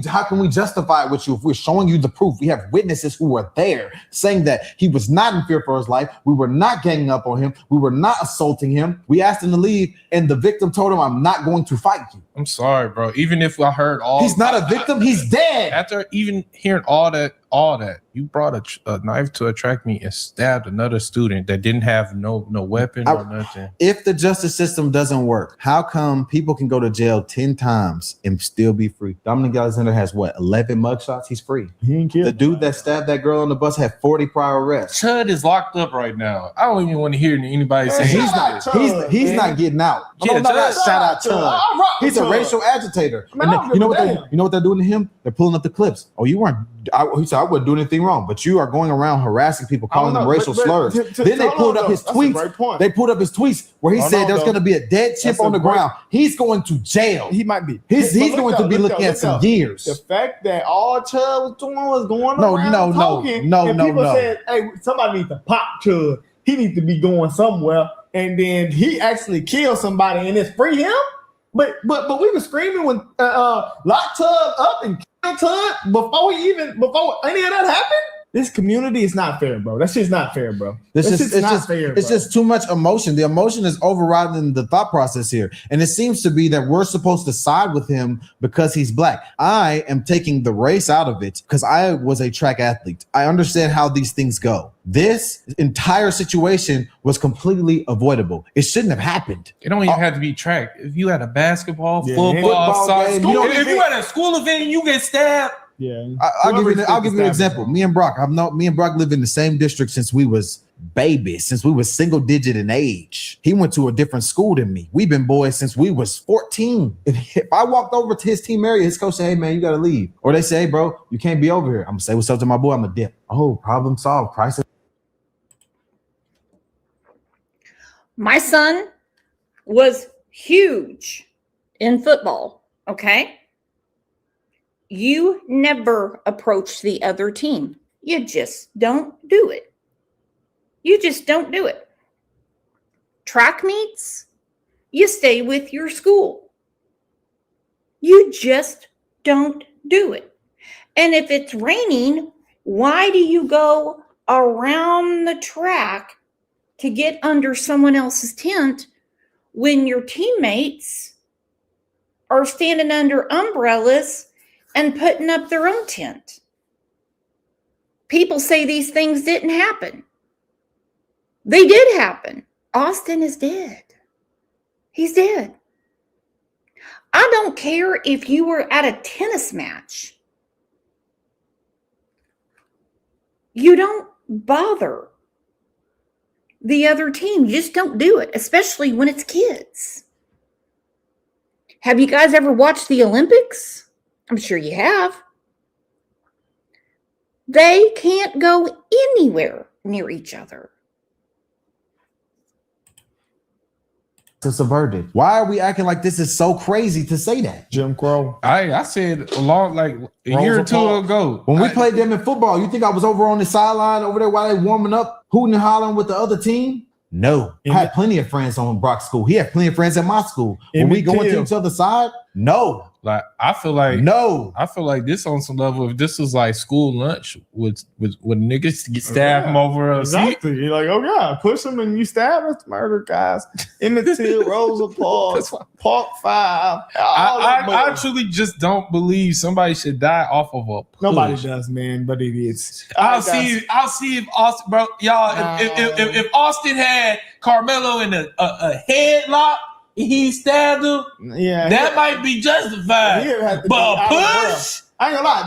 Speaker 19: justify it with you if we're showing you the proof? We have witnesses who were there saying that he was not in fear for his life. We were not ganging up on him. We were not assaulting him. We asked him to leave, and the victim told him, "I'm not going to fight you."
Speaker 22: I'm sorry, bro. Even if I heard all,
Speaker 19: he's not a victim. He's dead.
Speaker 22: After even hearing all that, You brought a knife to a track meet and stabbed another student that didn't have no weapon or nothing.
Speaker 19: If the justice system doesn't work, how come people can go to jail 10 times and still be free? Dominic Alexander has what, 11 mugshots? He's free.
Speaker 21: He ain't killed
Speaker 19: the dude that stabbed that girl on the bus had 40 prior arrests.
Speaker 22: Chud is locked up right now. I don't even want to hear anybody say
Speaker 19: he's not getting out.
Speaker 22: Yeah,
Speaker 19: Shout out Chud. He's a racial agitator. And you know what they're doing to him? They're pulling up the clips. Oh, you weren't. He said I wouldn't do anything wrong, but you are going around harassing people, calling them racial slurs. Then they pulled up his tweets. They pulled up his tweets where he said there's going to be a dead chip on the ground. He's going to jail.
Speaker 21: He might be.
Speaker 19: He's going to be looking at some years.
Speaker 21: The fact that all Chud was doing was going around talking, and people said, "Hey, somebody needs to pop Chud. He needs to be going somewhere." And then he actually killed somebody, and it's free him. But we were screaming when locked Chud up and killed Chud before any of that happened. This community is not fair, bro. That shit's not fair, bro.
Speaker 19: It's just too much emotion. The emotion is overriding the thought process here. And it seems to be that we're supposed to side with him because he's black. I am taking the race out of it because I was a track athlete. I understand how these things go. This entire situation was completely avoidable. It shouldn't have happened.
Speaker 22: It don't even have to be track. If you had a basketball, football, soccer, if you had a school event and you get stabbed.
Speaker 21: Yeah,
Speaker 19: I'll give you an example. Me and Brock live in the same district since we was babies, since we was single digit in age. He went to a different school than me. We've been boys since we was 14. If I walked over to his team area, his coach said, "Hey man, you gotta leave," or they say, "Hey bro, you can't be over here." I'm gonna say, "What's up to my boy?" I'm gonna dip. Oh, problem solved. Crisis.
Speaker 1: My son was huge in football. Okay. You never approach the other team. You just don't do it. You just don't do it. Track meets, you stay with your school. You just don't do it. And if it's raining, why do you go around the track to get under someone else's tent when your teammates are standing under umbrellas and putting up their own tent? People say these things didn't happen. They did happen. Austin is dead. He's dead. I don't care if you were at a tennis match. You don't bother the other team. You just don't do it, especially when it's kids. Have you guys ever watched the Olympics? I'm sure you have. They can't go anywhere near each other.
Speaker 19: To subverted. Why are we acting like this is so crazy to say that?
Speaker 21: Jim Crow.
Speaker 22: I said a year or two ago.
Speaker 19: When we played them in football, you think I was over on the sideline over there while they warming up, hooting and hollering with the other team? No. I had plenty of friends on Brock's school. He had plenty of friends at my school. When we going to each other's side, no.
Speaker 22: Like I feel like
Speaker 19: no.
Speaker 22: I feel like this on some level. If this was like school lunch with niggas get stabbed from over us.
Speaker 21: Exactly. You're like, oh God, push them and you stab us, murder guys. Emmett Till, Rosa Parks, Park 5.
Speaker 22: I truly just don't believe somebody should die off of a push.
Speaker 21: Nobody does, man, but it is.
Speaker 22: I'll see if Austin, bro, y'all. If Austin had Karmelo in a headlock. He stabbed him. Yeah, that might be justified. But a push,
Speaker 21: I ain't gonna lie,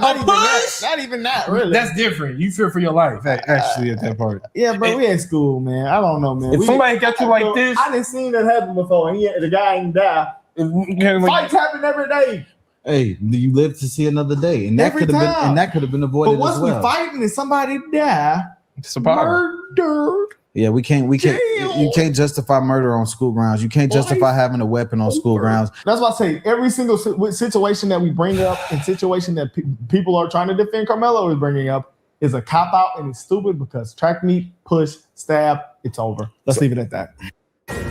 Speaker 21: not even that. Really,
Speaker 22: that's different. You fear for your life, actually, at that part.
Speaker 21: Yeah, but we at school, man. I don't know, man.
Speaker 22: If somebody got you like this,
Speaker 21: I didn't seen that happen before, and the guy ain't die. Fights happen every day.
Speaker 19: Hey, you live to see another day, and that could have been avoided.
Speaker 21: But once we fighting and somebody die,
Speaker 22: it's a problem.
Speaker 21: Murder.
Speaker 19: Yeah, we can't. You can't justify murder on school grounds. You can't justify having a weapon on school grounds.
Speaker 21: That's why I say every single situation that we bring up and situation that people are trying to defend Karmelo is bringing up is a cop out, and it's stupid because track meet, push, stab, it's over. Let's leave it at that.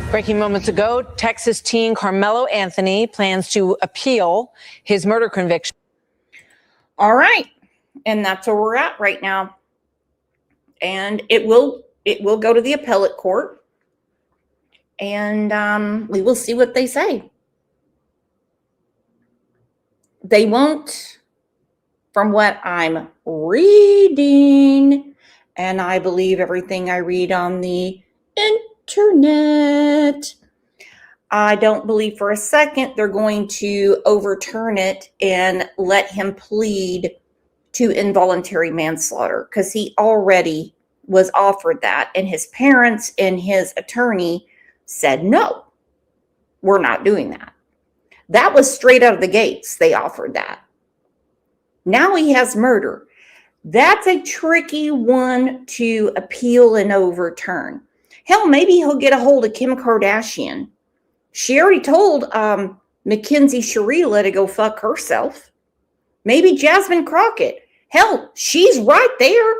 Speaker 6: Breaking moments ago, Texas teen Karmelo Anthony plans to appeal his murder conviction.
Speaker 1: All right, and that's where we're at right now, and it will go to the appellate court, and we will see what they say. They won't from what I'm reading, and I believe everything I read on the internet, I don't believe for a second they're going to overturn it and let him plead to involuntary manslaughter, because he already was offered that, and his parents and his attorney said, no, we're not doing that. That was straight out of the gates. They offered that. Now he has murder. That's a tricky one to appeal and overturn. Hell, maybe he'll get a hold of Kim Kardashian. She already told Mackenzie Sharila to go fuck herself. Maybe Jasmine Crockett. Hell, she's right there.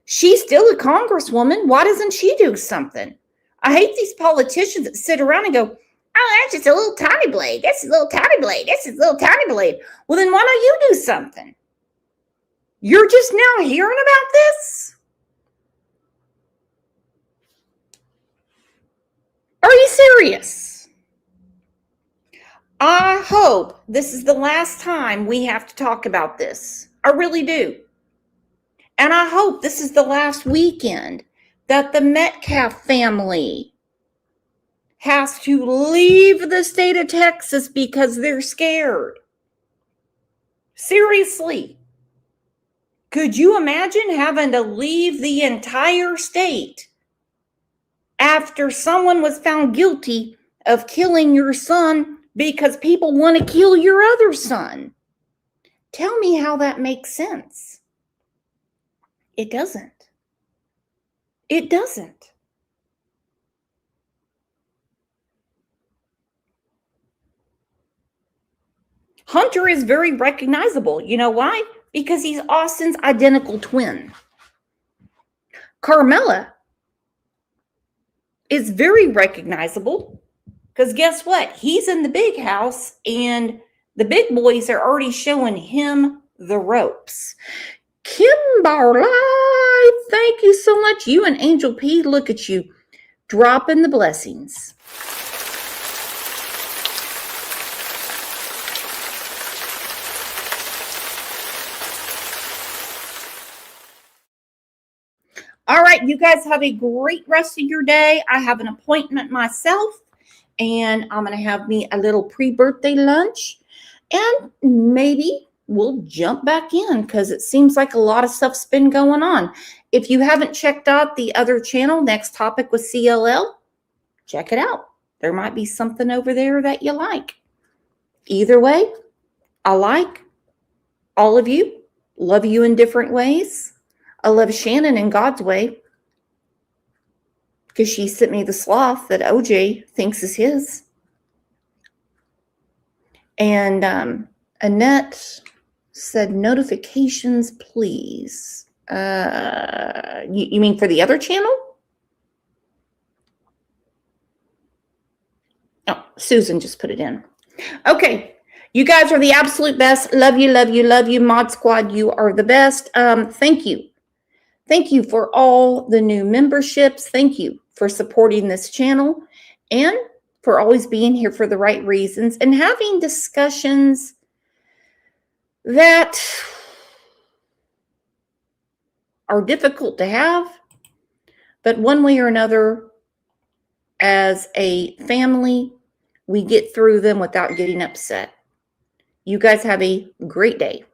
Speaker 1: She's still a congresswoman. Why doesn't she do something? I hate these politicians that sit around and go, oh, that's just a little tiny blade. That's a little tiny blade. That's a little tiny blade. Well, then why don't you do something? You're just now hearing about this? Are you serious? I hope this is the last time we have to talk about this. I really do. And I hope this is the last weekend that the Metcalf family has to leave the state of Texas because they're scared. Seriously. Could you imagine having to leave the entire state after someone was found guilty of killing your son because people want to kill your other son? Tell me how that makes sense. It doesn't. It doesn't. Hunter is very recognizable. You know why? Because he's Austin's identical twin. Karmelo is very recognizable because guess what? He's in the big house and the big boys are already showing him the ropes. Kimberly, thank you so much. You and Angel P, look at you dropping the blessings. All right, you guys have a great rest of your day. I have an appointment myself, and I'm going to have me a little pre-birthday lunch, and maybe we'll jump back in because it seems like a lot of stuff's been going on. If you haven't checked out the other channel, Next Topic with CLL, check it out. There might be something over there that you like. Either way, I like all of you. Love you in different ways. I love Shannon in God's way because she sent me the sloth that OJ thinks is his. And Annette said, notifications, please. You mean for the other channel? Oh, Susan just put it in. Okay. You guys are the absolute best. Love you, love you, love you. Mod Squad, you are the best. Thank you. Thank you for all the new memberships. Thank you for supporting this channel and for always being here for the right reasons and having discussions that are difficult to have, but one way or another, as a family, we get through them without getting upset. You guys have a great day.